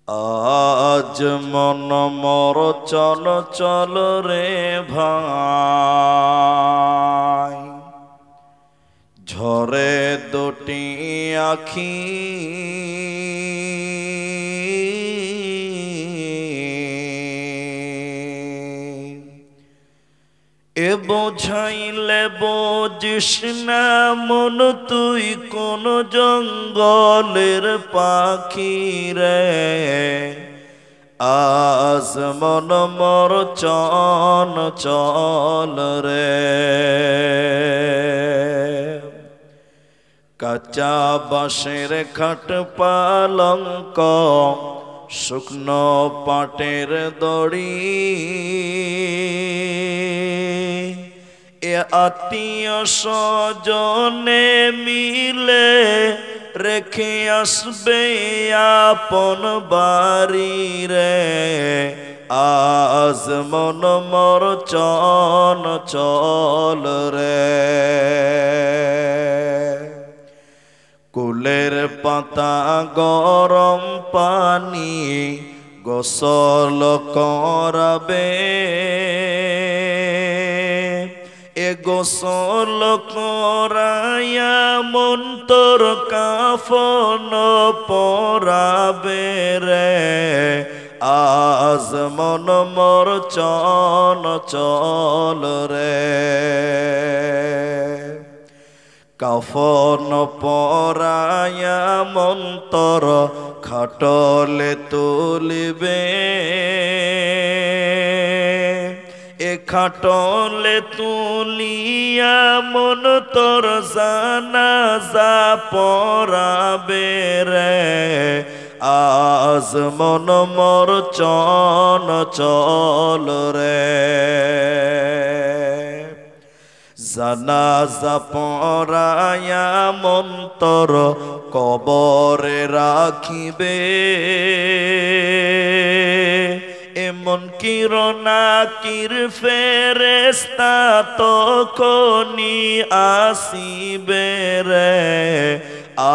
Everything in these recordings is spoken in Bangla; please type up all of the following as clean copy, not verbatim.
আজ মন মর চল চল রে ভাই, ঝরে দুটি আখি এ বোঝাইলে বোঝিস না মন তুই কোন জঙ্গলের পাখি রে। আজ মন মর চল চল রে। কাঁচা বাঁশের খাট পালঙ্ক শুকনো পাটের দড়ি, এ আত্মীয় স্বজনে মিলে রেখে আসবে আপন বাড়ি রে। আজ মন মর চল চল রে। কুলের পাতা গরম পানি গোসল করাবে, এ গোসল করাইয়া মন তোর কাফন পরাবে রে। আজ মন মর চল চল রে। কাফন পরাইয়া মন তোর খাটলে তুলিবে, এ খাটলে তুলিয়া মন তোর জানাজা পড়াবে রে। আজ মন মর চল চল রে। জানাজা পড়াইয়া মন তোর কবরে রাখিবে, এমন কিরণাকির ফেরেশতা তখনি আসিবে রে।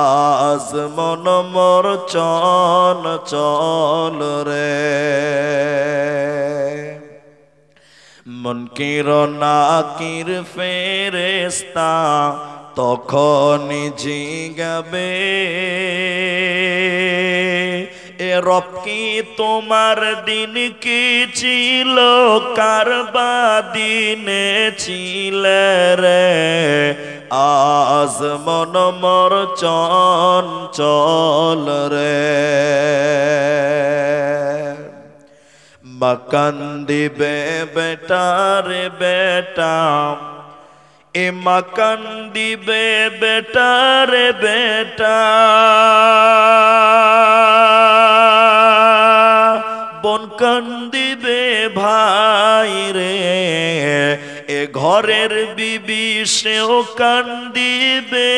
আজ মন মর চল চল রে। মুনকির ফেরেশতা তখনই জিগাবে, এ রব কি তোমার দিন কি ছিল, কার দিনে ছিলে রে। আজ মন মর চল চল রে। মাকান দিবে বেটা রে বেটা, এ মাকান দিবে বেটা রে বেটা। বোন কান্দিবে ভাই রে, এ ঘরের বিবি সেও কান্দিবে,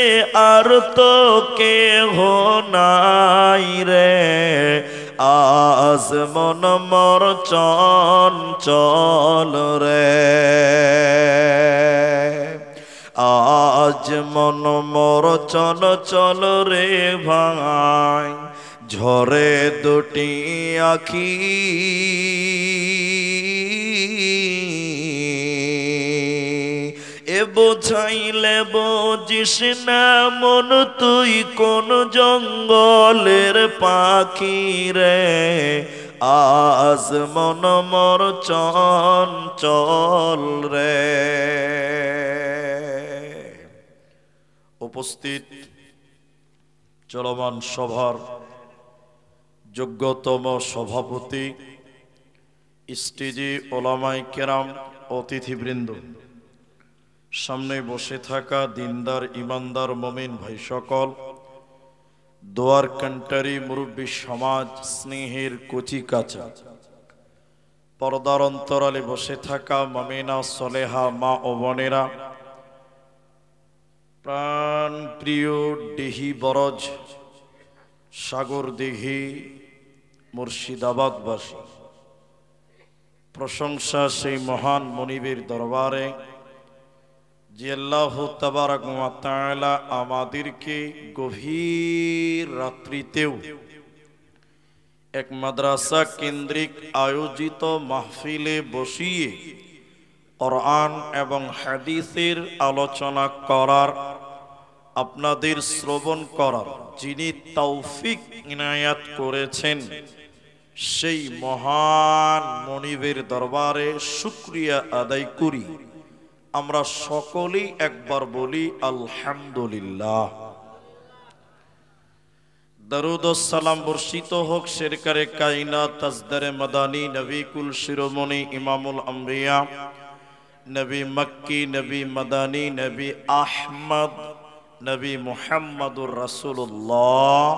আর তো কেহ নাই রে। আজ মন মর চল চল রে। আজ মন মর চল চল রে ভাই, ঝরে দুটি আখি এ বোঝাইলে বুঝিস না মন তুই কোন জঙ্গলের পাখি রে। আজ মন মর চল চল রে। উপস্থিত চলমান সভার যোগ্যতম সভাপতি, স্টেজে ওলামায়ে কেরাম, অতিথিবৃন্দ, সামনে বসে থাকা দিনদার ইমানদার মুমিন ভাই সকল, দোয়ার কান্টারি মুরব্বী সমাজ, স্নেহের কচি কাঁচা, পর্দার অন্তরালে বসে থাকা মুমিনা সলেহা মা ও বোনেরা, প্রাণ প্রিয় ডিহি বরজ সাগর দিঘি মুর্শিদাবাদবাসী, প্রশংসা সেই মহান মনিবের দরবারে যে আল্লাহ তাবারক ওয়া তাআলা আমাদেরকে গভীর রাত্রিতেও এক মাদ্রাসা কেন্দ্রিক আয়োজিত মাহফিলে বসিয়ে কোরআন এবং হাদিসের আলোচনা করার, আপনাদের শ্রবণ করার যিনি তৌফিক ইনায়াত করেছেন, সেই মহান মনিবের দরবারে শুকরিয়া আদায় করি। আমরা সকলেই একবার বলি আলহামদুলিল্লাহ। দরুদ ও সালাম বর্ষিত হোক সরকারে কায়নাত তাজদারে মাদানী নবী কুল শিরোমণি ইমামুল আম্বিয়া নবী মক্কি নবী মাদানী নবী আহমদ নবী মুহাম্মদুর রাসূলুল্লাহ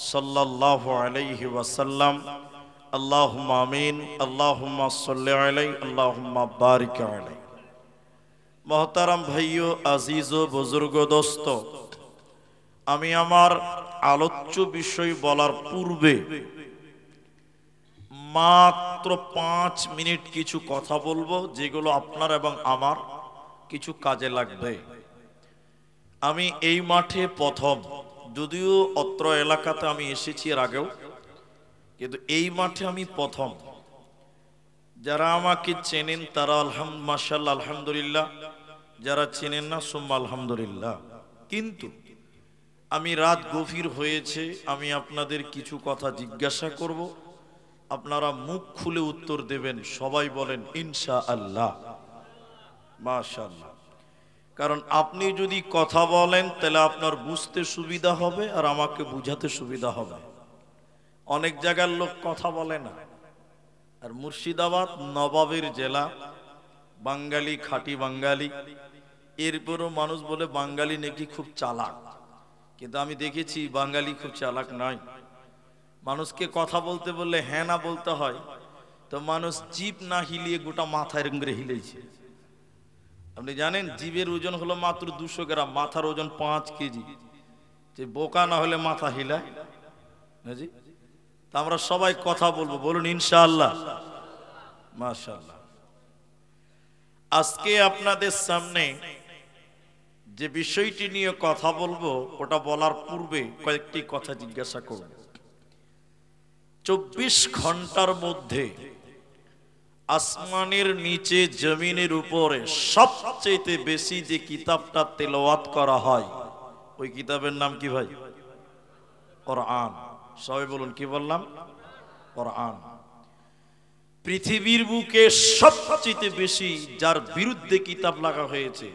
সাল্লাল্লাহু আলাইহি ওয়াসাল্লাম। আল্লাহুম্মা আমিন। আল্লাহুম্মা সাল্লি আলাইহি আল্লাহুম্মা বারিক আলাইহি। মোহতারাম ভাইও, আজিজ ও বুজুর্গ দোস্ত, আমি আমার আলোচ্য বিষয় বলার পূর্বে মাত্র 5 মিনিট কিছু কথা বলবো, যেগুলো আপনার এবং আমার কিছু কাজে লাগবে। আমি এই মাঠে প্রথম, যদিও অত্র এলাকাতে আমি এসেছি এর আগেও, কিন্তু এই মাঠে আমি প্রথম। যারা আমাকে চেনেন তারা মাশাআল্লাহ আলহামদুলিল্লাহ, যারা চেনেন না সুম্মা আলহামদুলিল্লাহ। কিন্তু আমি রাত গভীর হয়েছে, আমি আপনাদের কিছু কথা জিজ্ঞাসা করব, আপনারা মুখ খুলে উত্তর দেবেন। সবাই বলেন ইনশাআল্লাহ, মাশাআল্লাহ। কারণ আপনি যদি কথা বলেন তাহলে আপনার বুঝতে সুবিধা হবে আর আমাকে বুঝাতে সুবিধা হবে। অনেক জায়গার লোক কথা বলে না। আর মুর্শিদাবাদ নবাবের জেলা, বাঙালি, খাঁটি বাঙালি। এরপরও মানুষ বলে বাঙালি নাকি খুব চালাক, কিন্তু আমি দেখেছি বাঙালি খুব চালাক নয়। মানুষকে কথা বলতে বললে হ্যাঁ না বলতে হয়, তো মানুষ জিভ না হিলিয়ে গোটা মাথায় রঙে হিলেছে। আপনি জানেন জিভের ওজন হলো মাত্র 200 গ্রাম, মাথার ওজন 5 কেজি। যে বোকা না হলে মাথা হিলায় জি। তা আমরা সবাই কথা বলবো, বলুন ইনশাআল্লাহ, মাশাআল্লাহ। আজকে আপনাদের সামনে যে বিষয়টি নিয়ে কথা বলবো, ওটা বলার পূর্বে কয়েকটি কথা জিজ্ঞাসা করব। 24 ঘন্টার মধ্যে আসমানের নিচে জমিনের উপরে সবচেয়ে বেশি যে কিতাবটা তেলাওয়াত করা হয়, ওই কিতাবের নাম কি ভাই? কোরআন। সবাই বলুন, কি বললাম? কোরআন। পৃথিবীর বুকে সবচেয়ে বেশি যার বিরুদ্ধে কিতাব লেখা হয়েছে,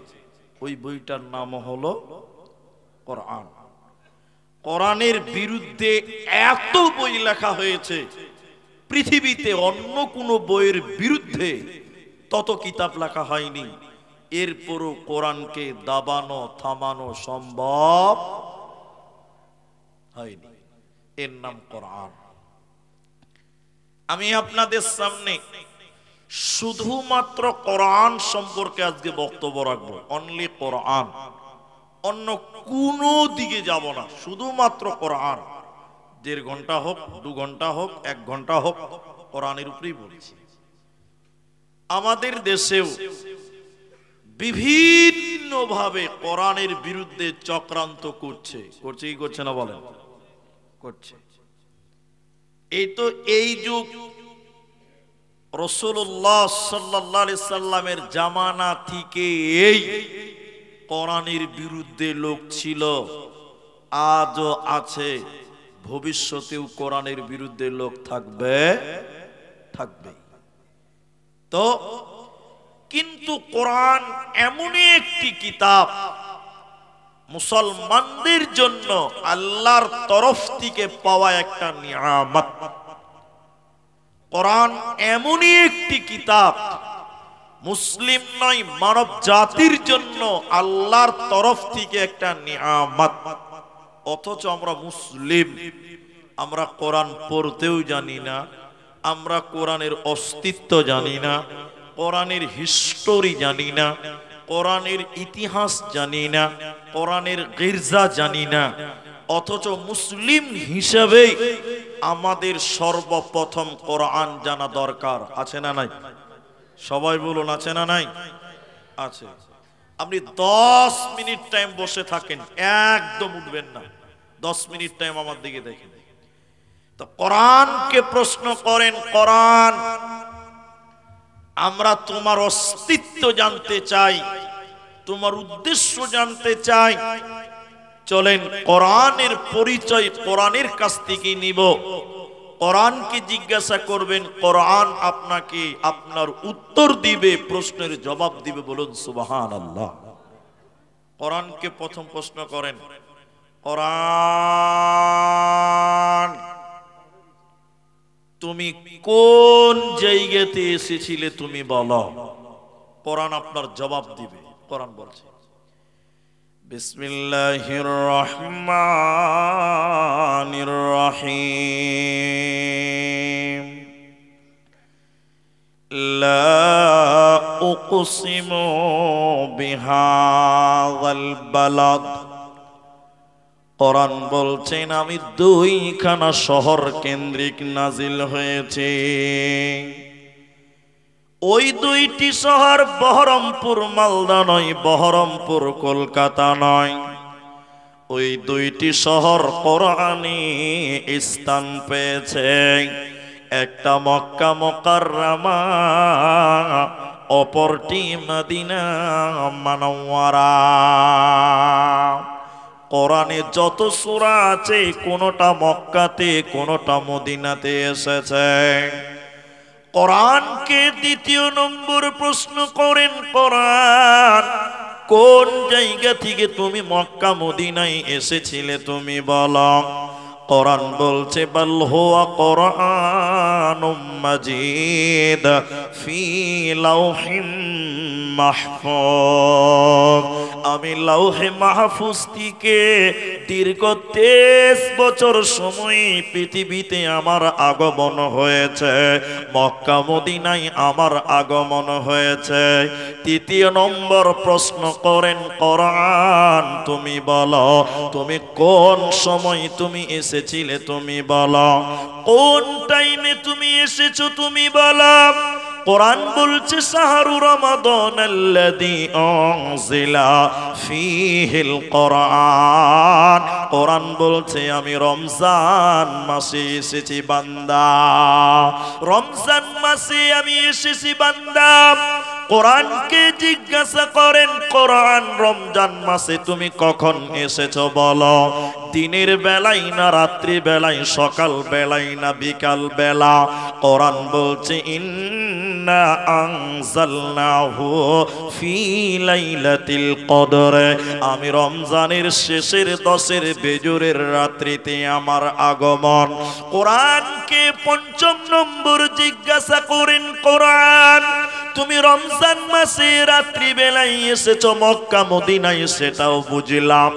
ওই বইটার নাম হলো কোরআন। কোরআনের বিরুদ্ধে এত বই লেখা হয়েছে, পৃথিবীতে অন্য কোন বইয়ের বিরুদ্ধে তত কিতাব লেখা হয়নি। এরপরও কোরআনকে দাবানো থামানো সম্ভব হয়নি। এর নাম কোরআন। আমি আপনাদের সামনে শুধুমাত্র কোরআন সম্পর্কে আজকে বক্তব্য রাখবো, অনলি কোরআন। অন্য কোনো দিকে যাব না, শুধুমাত্র কোরআন। 1.5 ঘন্টা হোক, 2 ঘন্টা হোক, 1 ঘন্টা হোক, কোরআনের উপরেই বলছি। আমাদের দেশেও বিভিন্ন ভাবে কোরআনের বিরুদ্ধে চক্রান্ত করছে কি করছে না বলেন? করছে। এই তো এই যুগ রাসূলুল্লাহ সাল্লাল্লাহু আলাইহি সাল্লামের জামানা থেকে এই কোরআনের বিরুদ্ধে লোক ছিল, আজও আছে, ভবিষ্যতেও কোরআনের বিরুদ্ধে লোক থাকবে। তো কিন্তু কোরআন এমনই একটি কিতাব, মুসলমানদের জন্য আল্লাহর তরফ থেকে পাওয়া একটা নিয়ামত। কোরআন এমনই একটি কিতাব, মুসলিম নয় মানব জাতির জন্য আল্লাহর তরফ থেকে একটা নিয়ামত। অথচ আমরা মুসলিম, আমরা কোরআন পড়তেও জানি না, আমরা কোরআনের অস্তিত্ব জানি না, কোরআনের হিস্টোরি জানি না, কোরআনের ইতিহাস জানি না, কোরআনের গির্জা জানি না। অথচ মুসলিম হিসেবে আমাদের সর্বপ্রথম কোরআন জানা দরকার, আছে না নাই? সবাই বলুন, আছে না নাই? আছে। আপনি 10 মিনিট টাইম বসে থাকেন, একদম উঠবেন না। 10 মিনিট টাইম আমার দিকে দেখেন। তো কোরআনকে প্রশ্ন করেন, কোরআন আমরা তোমার অস্তিত্ব জানতে চাই, তোমার উদ্দেশ্য জানতে চাই, চলেন কোরআনের পরিচয় কোরআনের কাছ থেকে নিব। কোরআনকে জিজ্ঞাসা করবেন, কোরআন আপনাকে আপনার উত্তর দিবে, প্রশ্নের জবাব দিবে। বলুন সুবহানাল্লাহ। কোরআনকে প্রথম প্রশ্ন করেন, কোরআন তুমি কোন জায়গাতে এসেছিলে তুমি বলো। কোরআন আপনার জবাব দিবে। কোরআন বলছে বিসমিল্লাহির রহমানির রহিম লা উকসিমু বিহাযাল বালাদ। কোরআন বলছেন আমি দুইখানা শহর কেন্দ্রিক নাজিল হয়েছে। ওই দুইটি শহর বহরমপুর মালদা নয়, বহরমপুর কলকাতা নয়। ওই দুইটি শহর কোরআনে স্থান পেয়েছে। একটা মক্কা মুকাররমা, অপরটি মদিনা মুনাওয়ারা। কোরআনে যত সূরা আছে কোনটা মক্কাতে কোনটা মদিনাতে এসেছে। কোরআনকে দ্বিতীয় নম্বর প্রশ্ন করেন, কোরআন কোন জায়গা থেকে তুমি মক্কা মদিনায় এসেছিলে তুমি বলো। কোরআন বলছে বাল হুয়া কুরআনুম মাজিদ ফি লাউহিম মাহফুজ। আমি লাউহে মাহফুজ থেকে দীর্ঘ 23 বছর সময় পৃথিবীতে আমার আগমন হয়েছে, মক্কা মদিনায় আমার আগমন হয়েছে। তৃতীয় নম্বর প্রশ্ন করেন, কোরআন তুমি বলো তুমি কোন সময় তুমি এসেছিলে তুমি বলো, কোন টাইমে তুমি এসেছো তুমি বলো। কোরআন বলছে শাহরু রমাদানাল্লাযী উনজিলা ফীহিল কোরআন। কোরআন বলছে আমি রমজান মাসে এসেছি বান্দা, রমজান মাসে আমি এসেছি বান্দা। কোরআনকে জিজ্ঞাসা করেন, কোরআন রমজান মাসে তুমি কখন এসেছো বলো। দিনের বেলায় না রাত্রি বেলায়, সকাল বেলায় না বিকাল বেলা। কোরআন বলছে ইন্না আনজালনাহু ফি লাইলাতিল কদর। আমি রমজানের শেষের 10 বেজরের রাত্রিতে আমার আগমন। কোরআনকে পঞ্চম নম্বর জিজ্ঞাসা করেন, কোরআন তুমি রমজান মাসে রাত্রি বেলায় এসেছো মক্কা মদিনায় সেটাও বুঝলাম,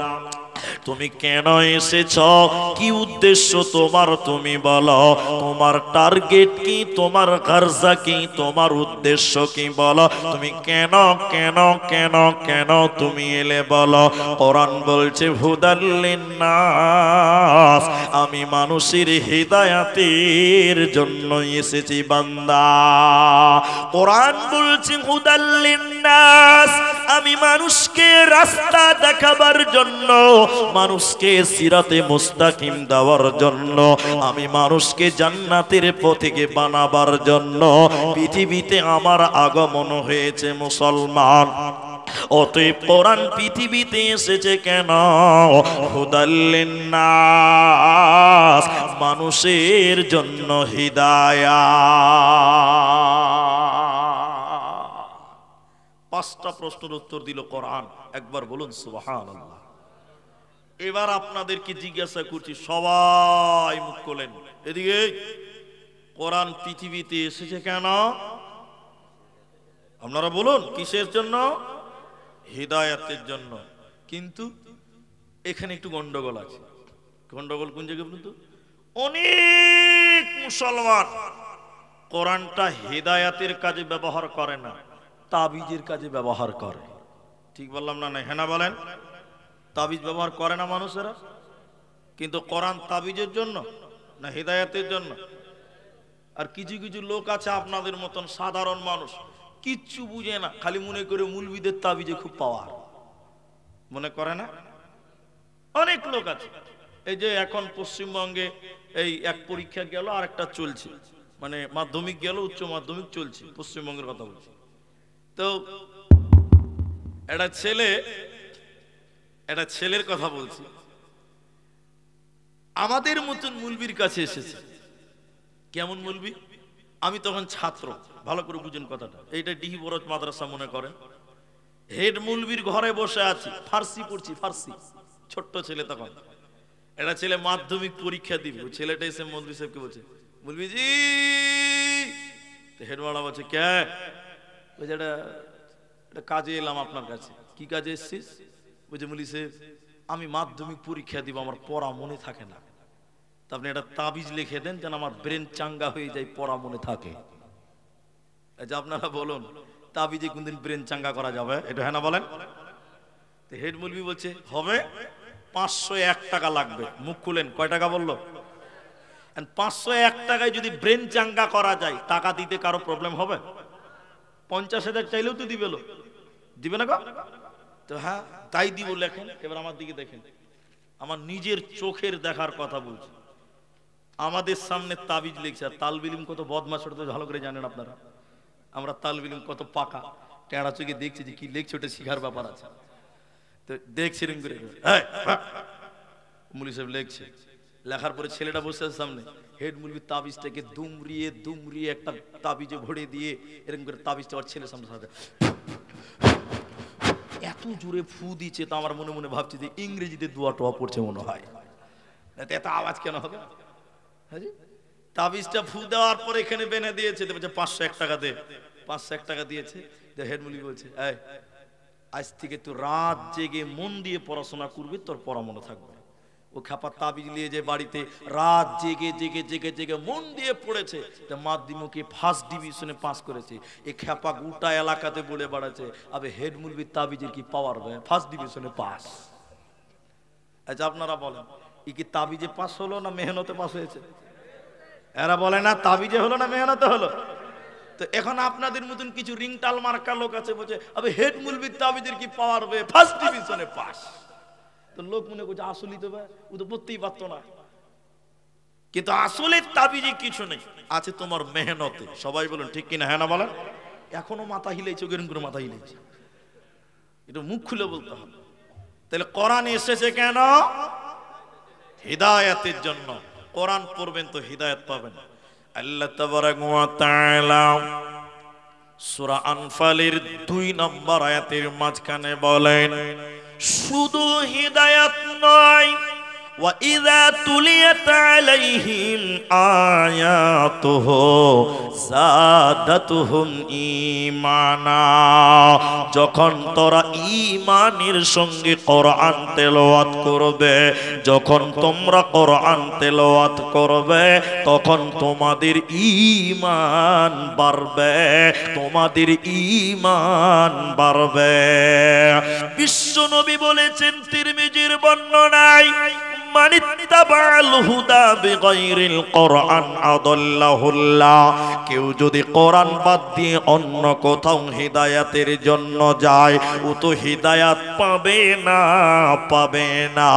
তুমি কেন এসেছ, কি উদ্দেশ্য তোমার তুমি বলো। তোমার টার্গেট কি, তোমার গারজা কি, তোমার উদ্দেশ্য কি বলো। তুমি কেন কেন কেন কেন তুমি এলে বলো। কোরআন বলছে হুদাল লিন্নাস, আমি মানুষের হিদায়াতের জন্য এসেছি বান্দা। কোরআন বলছে হুদাল লিন্নাস, আমি মানুষকে রাস্তা দেখাবার জন্য, মানুষকে সিরাতে মুস্তাকিম দেওয়ার জন্য, আমি মানুষকে জান্নাতের পথে বানাবার জন্য পৃথিবীতে আমার আগমন হয়েছে মুসলমান। অতএব কোরআন পৃথিবীতে এসেছে কেন, হুদাল লিন্নাস, মানুষের জন্য হিদায়াত। 5টা প্রশ্নের উত্তর দিল কোরআন। একবার বলুন সুবহানাল্লাহ। এবার আপনাদেরকে জিজ্ঞাসা করছি, সবাই মুখ খোলেন এদিকে। কোরআন পৃথিবীতে এসেছে কেন আপনারা বলুন। কিসের জন্য? হিদায়াতের জন্য। কিন্তু এখানে একটু গন্ডগোল আছে। গন্ডগোল কোন জায়গায় বলুন তো? অনেক মুসলমান কোরআনটা হিদায়াতের কাজে ব্যবহার করে না, তাবিজের কাজে ব্যবহার করে। ঠিক বললাম না? না হ্যাঁ না বলেন? তাবিজ ব্যবহার করে না মানুষেরা, কিন্তু কোরআন তাবিজের জন্য না হিদায়াতের জন্য। আর কিছু কিছু লোক আছে আপনাদের মতন সাধারণ মানুষ, কিচ্ছু বুঝে না, খালি মনে করে মুলবিদের তাবিজে খুব পাওয়ার, মনে করে না। অনেক লোক আছে। এই যে এখন পশ্চিমবঙ্গে এই এক পরীক্ষা গেল আর একটা চলছে, মানে মাধ্যমিক গেল, উচ্চ মাধ্যমিক চলছে, পশ্চিমবঙ্গের কথা বলছি। তো একটা ছেলের কথা বলছি, আমাদের মতন মুলবির কাছে এসেছে। কেমন মুলবি? আমি তখন ছাত্র, ভালো করে বুঝুন কথাটা, এইটা ডিহি বরজ মাদ্রাসা মনে করেন। হেড মুলবির ঘরে বসে আছি, ফার্সি পড়ছি, ফার্সি, ছোট্ট ছেলে তখন। একটা ছেলে মাধ্যমিক পরীক্ষা দিবে, ওই ছেলেটা এসে মৌলভী সাহেবকে বলছে, মৌলভীজি, হেড মারা বলছে, কে? বলছে, এটা কাজে এলাম আপনার কাছে। কি কাজে এসছিস? বলছে, মৌলভী সাহেব, আমি মাধ্যমিক পরীক্ষা দিব, আমার পড়া মনে থাকে না, তা আপনি একটা তাবিজ লিখে দেন যেন আমার ব্রেন চাঙ্গা হয়ে যায়, পড়া মনে থাকে। আপনারা বলুন, তাবিজে কোনদিন ব্রেন চাঙ্গা করা যাবে? এটা হ্যাঁ না বলেন? হেড মুলবি বলছে, হবে, 501 টাকা লাগবে। মুখ খুলেন, কয় টাকা বললো? 501 টাকায় যদি ব্রেন চাঙ্গা করা যায়, টাকা দিতে কারো প্রবলেম হবে? 50,000 চাইলেও তো দিবে না গো? তো হ্যাঁ, তাই দিব, লেখেন। এবার আমার দিকে দেখেন, আমার নিজের চোখের দেখার কথা বলছি। আমাদের সামনে তাবিজ লিখছে, আর তালবিলিম কত বদমাশ, ওটা তো ভালো করে জানেন আপনারা। আমরা তালবিলিম কত পাকা, টেঁড়া চোখে দেখছি যে কি লিখছে, ওটা শিখার ব্যাপার আছে। তো দেখছি রিং করে, মুলি সাহেব লিখছে, লেখার পরে ছেলেটা বসে আছে সামনে, হেড মুলবি তাবিজটাকে দুমরিয়ে একটা তাবিজে ভরে দিয়ে এরকম করে তাবিজটা আর ছেলের সামনে সাথে এত জোরে ফু দিচ্ছে, তো আমার মনে মনে ভাবছি যে ইংরেজিতে দোয়া টোয়া পড়ছে মনে হয়, এত আওয়াজ কেন হবে? তাবিজটা ফু দেওয়ার পর এখানে বেনে দিয়েছে, 501 টাকা দে। 501 টাকা দিয়েছে। হেড মুলবি বলছে, আজ থেকে তুই রাত জেগে মন দিয়ে পড়াশোনা করবি, তোর পড়া মনে থাকবে। ও খাপা তাবিজ নিয়ে যে বাড়িতে রাত জেগে জেগে জেগে জেগে মন দিয়ে পড়েছে, মাধ্যমিকে ফার্স্ট ডিভিশনে পাস করেছে। এই খাপা গোটা এলাকাতে বলে বেড়াচ্ছে, আবে হেড মুলবির তাবিজের কি পাওয়ার, ফার্স্ট ডিভিশনে পাস। আচ্ছা আপনারা বলেন, ই কি তাবিজে পাস হলো না মেহনতে পাস হয়েছে? এরা বলে না তাবিজে হলো না মেহনতে হলো? তো এখন আপনাদের মতন কিছু রিংটাল মার্কা লোক আছে, বলছে আবে হেড মুলবির তাবিজের কি পাওয়ার, ফার্স্ট ডিভিশনে পাস। তো লোক মনে করছে আসলেই তো ও তো পড়তেই পারতো না, কিন্তু আসলে তাবিজে কিছু নেই, আছে তোমার মেহনতে। সবাই বলুন ঠিক কিনা, হ্যাঁ না বলেন? এখনো মাথা হিলেছে, গেরুন করে মাথা হিলেছে, এটা মুখ খুলে বলতে হবে। তাহলে কোরআন এসেছে কেন? হিদায়াতের জন্য। কোরআন পড়বেন তো হিদায়াত পাবেন। আল্লাহ তাবারাক ওয়া তাআলা সূরা আনফালের 2 নম্বর আয়াতের মাঝখানে বলেন, শুধু হিদায়াত নয়, ওয়া ইযা তুলিয়াত আলাইহিম আয়াতুহু যাদাতুহুম ঈমানা। যখন তোরা ঈমানের সঙ্গে কোরআন তেলাওয়াত করবে, যখন তোমরা কোরআন তেলাওয়াত করবে, তখন তোমাদের ঈমান বাড়বে, তোমাদের ঈমান বাড়বে। বিশ্বনবী বলেছেন তিরমিজির বর্ণনায়, কেউ যদি কোরআন বাদ দিয়ে অন্য কোথাও হিদায়াতের জন্য যায়, ও তো হিদায়াত পাবে না, পাবে না।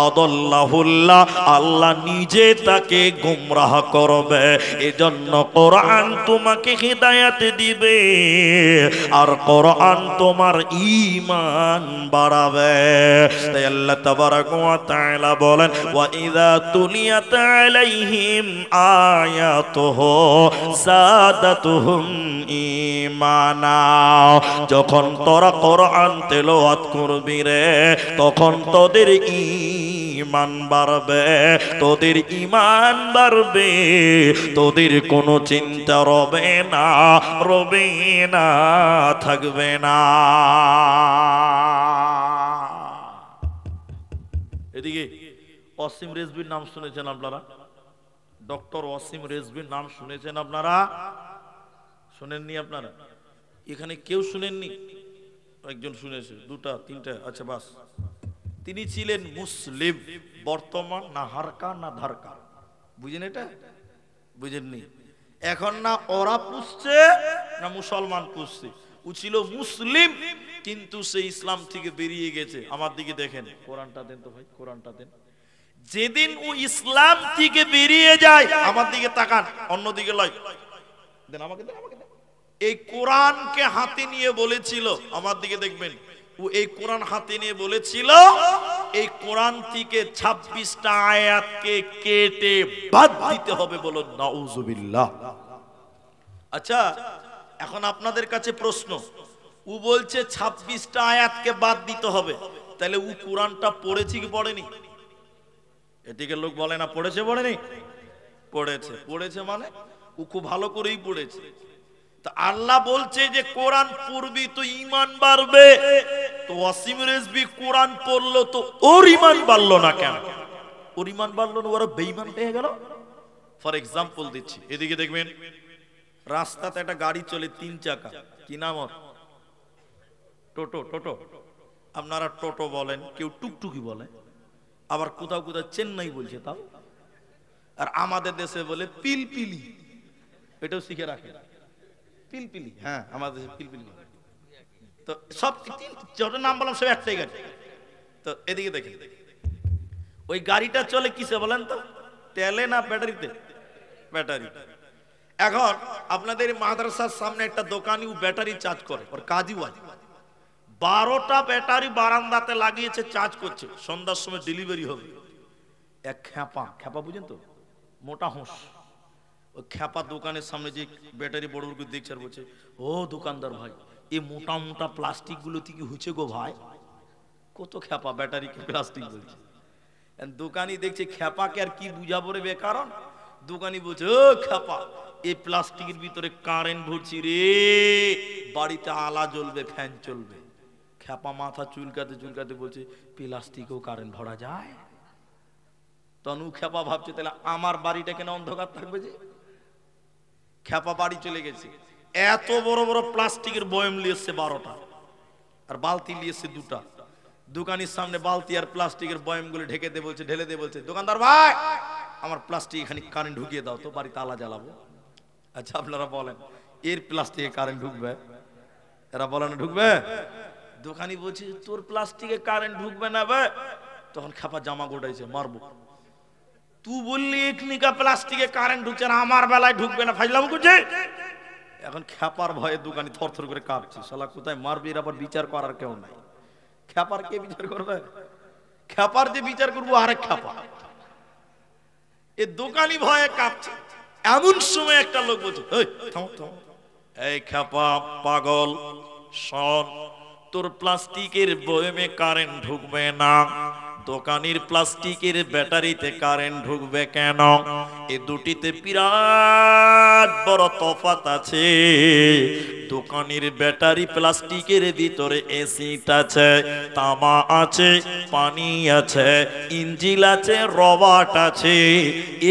আদাল্লাহুল্লাহ, আল্লাহ নিজে তাকে গুমরাহ করবে। এজন্য কোরআন তোমাকে হিদায়াত দিবে, আর কোরআন তোমার ঈমান বাড়াবে। তাই আল্লাহ তাবারাক ওয়া তাআলা বলেন, ওয়া ইযা তুলিয়াত আলাইহিম আয়াতুহু যাদাতুহুম ঈমানা। যখন তোরা কোরআন তেলাওয়াত করবি রে, তখন তোদের ঈমান বাড়বে, তোদের ঈমান বাড়বে, তোদের কোনো চিন্তা রবে না, রবে না, থাকবে না। এদিকে ওয়াসিম রেজভির নাম শুনেছেন আপনারা? ডক্টর ওয়াসিম রেজভির নাম শুনেছেন আপনারা? শুনেননি আপনারা? এখানে কেউ শুনেননি? একজন শুনেছে, দুটা তিনটা, আচ্ছা বাস। তিনি ছিলেন মুসলিম, বর্তমান না হারকা না ধারকা, বুঝেন এটা? বুঝেননি? এখন না ওরা পুষছে না মুসলমান পুষছে। ও ছিল মুসলিম, কিন্তু সে ইসলাম থেকে বেরিয়ে গেছে। আমার দিকে দেখেন, কোরআনটা দেন তো ভাই, কোরআনটা দেন। যেদিন ও ইসলাম থেকে বেরিয়ে যায়, আমার দিকে তাকান, অন্যদিকে লয়, দেন আমাকে দেন, আমাকে দেন। এই কোরআনকে হাতে নিয়ে বলেছিল, আমার দিকে দেখবেন, ও এই কোরআন হাতে নিয়ে বলেছিল এই কোরআন থেকে 26টা আয়াতকে কেটে বাদ দিতে হবে। বলো নাউজুবিল্লাহ। আচ্ছা, এখন আপনাদের কাছে প্রশ্ন, ও বলছে 26টা আয়াতকে বাদ দিতে হবে, তাহলে ও কোরআনটা পড়েছে কি পড়েনি? এদিকে লোক বলে না পড়েছে, পড়েনি? পড়েছে। পড়েছে মানে ও খুব ভালো করেই পড়েছে। তা আল্লাহ বলছে যে কোরআন পড়বি তো ঈমান বাড়বে, তো ওয়াসিম রেজভী কোরআন পড়লো তো ওর ঈমান বাড়লো না কেন? ওর ঈমান বাড়লো না, ওরা বেঈমান হয়ে গেল। ফর এক্সাম্পল দিচ্ছি, এদিকে দেখবেন, রাস্তাতে একটা গাড়ি চলে 3 চাকা, কি নাম ওর? টোটো। টোটো, আপনারা টোটো বলেন, কেউ টুকটুকি বলে, আবার কোথাও কোথাও চেন্নাই বলছে তাও, আর আমাদের দেশে বলে পিলপিলি, এটাও শিখে রাখে, পিলপিলি। হ্যাঁ, আমাদের দেশে পিলপিলি। তো সব যত নাম বললাম সব একটাই গাড়ি। তো এদিকে দেখেন, ওই গাড়িটা চলে কিসে বলেন তো? তেলে না ব্যাটারিতে? ব্যাটারি। এখন আপনাদের মাদ্রাসার সামনে একটা দোকানি ও ব্যাটারি চার্জ করে, ওর কাজই হয় 12টা ব্যাটারি বারান্দাতে লাগিয়েছে, চার্জ করছে, সন্ধ্যার সময় ডেলিভারি হবে। এক খ্যাপা বুঝেন তো, মোটা হোঁস, ওই খ্যাপা দোকানের সামনে যে ব্যাটারি বড় বড় করে দেখছে আর বলছে, ও দোকানদার ভাই, এই মোটা মোটা প্লাস্টিক গুলো কি হচ্ছে গো ভাই? কত খ্যাপা ব্যাটারি কে প্লাস্টিক বলছে। দোকানি দেখছে খ্যাপাকে আর কি বুঝাবো রে বেকারণ। দোকানি বলছে, ও খ্যাপা, এই প্লাস্টিকের ভিতরে কারেন্ট ভরছি রে, বাড়িতে আলা জ্বলবে, ফ্যান চলবে। খ্যাপা মাথা চুলকাতে চুলকাতে বলছে, প্লাস্টিকেও কারেন্ট ভরা যায়? তনু খ্যাপা ভাবছে, তাহলে আমার বাড়িটা কেন অন্ধকার থাকবে? যে খ্যাপা বাড়ি চলে গেছে, এত বড় বড় প্লাস্টিকের বয়ম নিয়েছে 12টা, আর বালতি নিয়েছে 2টা। দোকানের সামনে বালতি আর প্লাস্টিকের বয়মগুলো ঢেকে দিয়ে বলছে, ঢেলে দিয়ে বলছে, দোকানদার ভাই, আমার প্লাস্টিক এখানে কারেন্ট ঢুকিয়ে দাও তো, বাড়িতে আলা জ্বালাবো। আচ্ছা আপনারা বলেন, এর প্লাস্টিকে কারেন্ট ঢুকবে? এরা বলে না ঢুকবে। দোকানি বলছে, তোর প্লাস্টিকে কারেন্ট ঢুকবে না বে। তখন খ্যাপা জামা গোটাইছে, মারবো। তুই বললি একনিকা প্লাস্টিকে কারেন্ট ঢুকছে না, আমার বেলায় ঢুকবে না, ফাইজলাম করছে। এখন খ্যাপার ভয়ে দোকানি থরথর করে কাঁপছে, শালা কোথায় মারবি, এর আবার বিচার করার কেউ নাই। খ্যাপার কে বিচার করবে? খ্যাপার যে বিচার করবো আরেক খ্যাপা। এ দোকানি ভয়ে কাঁপছে। এমন সময় একটা লোক বলছে, এই খ্যাপা পাগল, শোন, তোর প্লাস্টিকের বয়মে কারেন্ট ঢুকবে না, দোকানের প্লাস্টিকের ব্যাটারিতে কারেন্ট ঢুকবে কেন? এই দুটিতে বিরাট বড় তফাৎ আছে। দোকানের ব্যাটারি প্লাস্টিকের ভিতরে এসিড আছে, তামা আছে, পানি আছে, ইঞ্জিন আছে, রবার্ট আছে,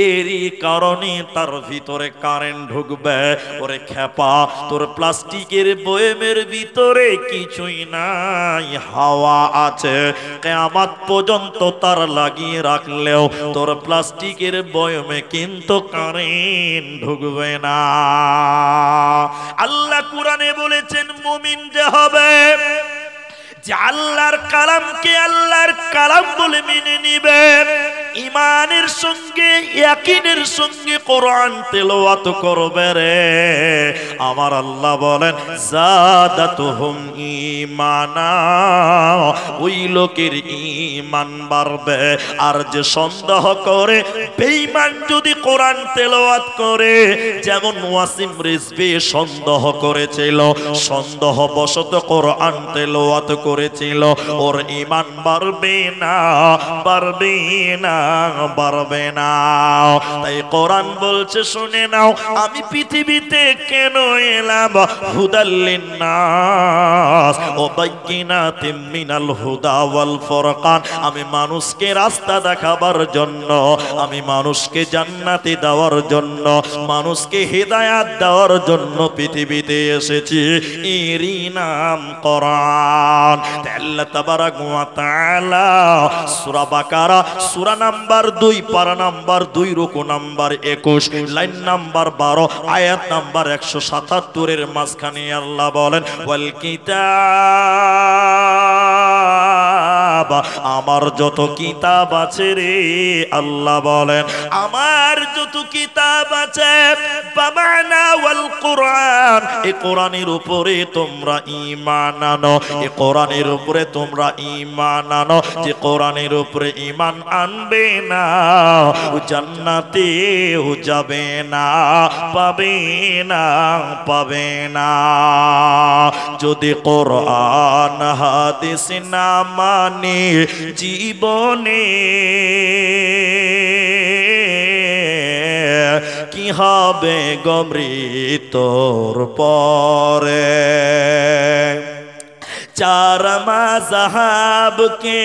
এরই কারণে তার ভিতরে কারেন্ট ঢুকবে। ওরে খ্যাপা, তোর প্লাস্টিকের বয়মের ভিতরে কিছুই নাই, হাওয়া আছে। কিয়ামত পর্যন্ত তার লাগিয়ে রাখলেও তোর প্লাস্টিকের বয়মে কিন্তু কারেন্ট ঢুকবে না। আল্লাহ কুরআনে বলেছেন, মুমিন যে হবে, যে আল্লাহর কালামকে আল্লাহর কালাম বলে মেনে নিবে, ঈমানের সঙ্গে ইয়াকিনের সঙ্গে কোরআন তেলাওয়াত করবে রে, আমার আল্লাহ বলেন, যাদাতুহুম ঈমানা, ওই লোকের ঈমান বাড়বে। আর যে সন্দেহ করে, বেঈমান যদি কোরআন তেলাওয়াত করে, যেমন ওয়াসিম রিজভী সন্দেহ করেছিল, সন্দেহ বশত কোরআন তেলাওয়াত করেছিল, ওর ঈমান বাড়বে না, বাড়বে না, বাড়বে না। তাই কোরআন বলছে, শুনে নাও, আমি পৃথিবীতে কেন এলাম, হুদাল লিন্নাস ওয়া বাইয়িনাতিম মিনাল হুদা ওয়াল ফুরকান, আমি মানুষকে রাস্তা দেখাবার জন্য, আমি মানুষকে জান্নাতে দেওয়ার জন্য, মানুষকে হিদায়াত দেওয়ার জন্য পৃথিবীতে এসেছি, এরই নাম কোরআন। আল্লাহ তাবারাক ওয়া তাআলা সূরা বাকারা সূরা নাম্বার 2 পারা নাম্বার 2 রুকু নাম্বার 21 লাইন নাম্বার 12 আয়াত নাম্বার 177 এর মাঝখানে আল্লাহ বলেন, ওয়াল কিতাব কিতাব, আমার যত কিতাব আছে রে আল্লাহ বলেন আমার যত কিতাব আছে বামানা ওয়াল কোরআন, এই কোরআনের উপরে তোমরা ঈমান আনো, এই কোরআনের উপরে তোমরা ঈমান আনো। যে কোরআনের উপরে ঈমান আনবে না ও জান্নাতে ও যাবে না, পাবে না, পাবে না। যদি কোরআন হাদিস না মানে জীবনে কি হবে গো মৃত্যুর পরে। চার মাযহাবকে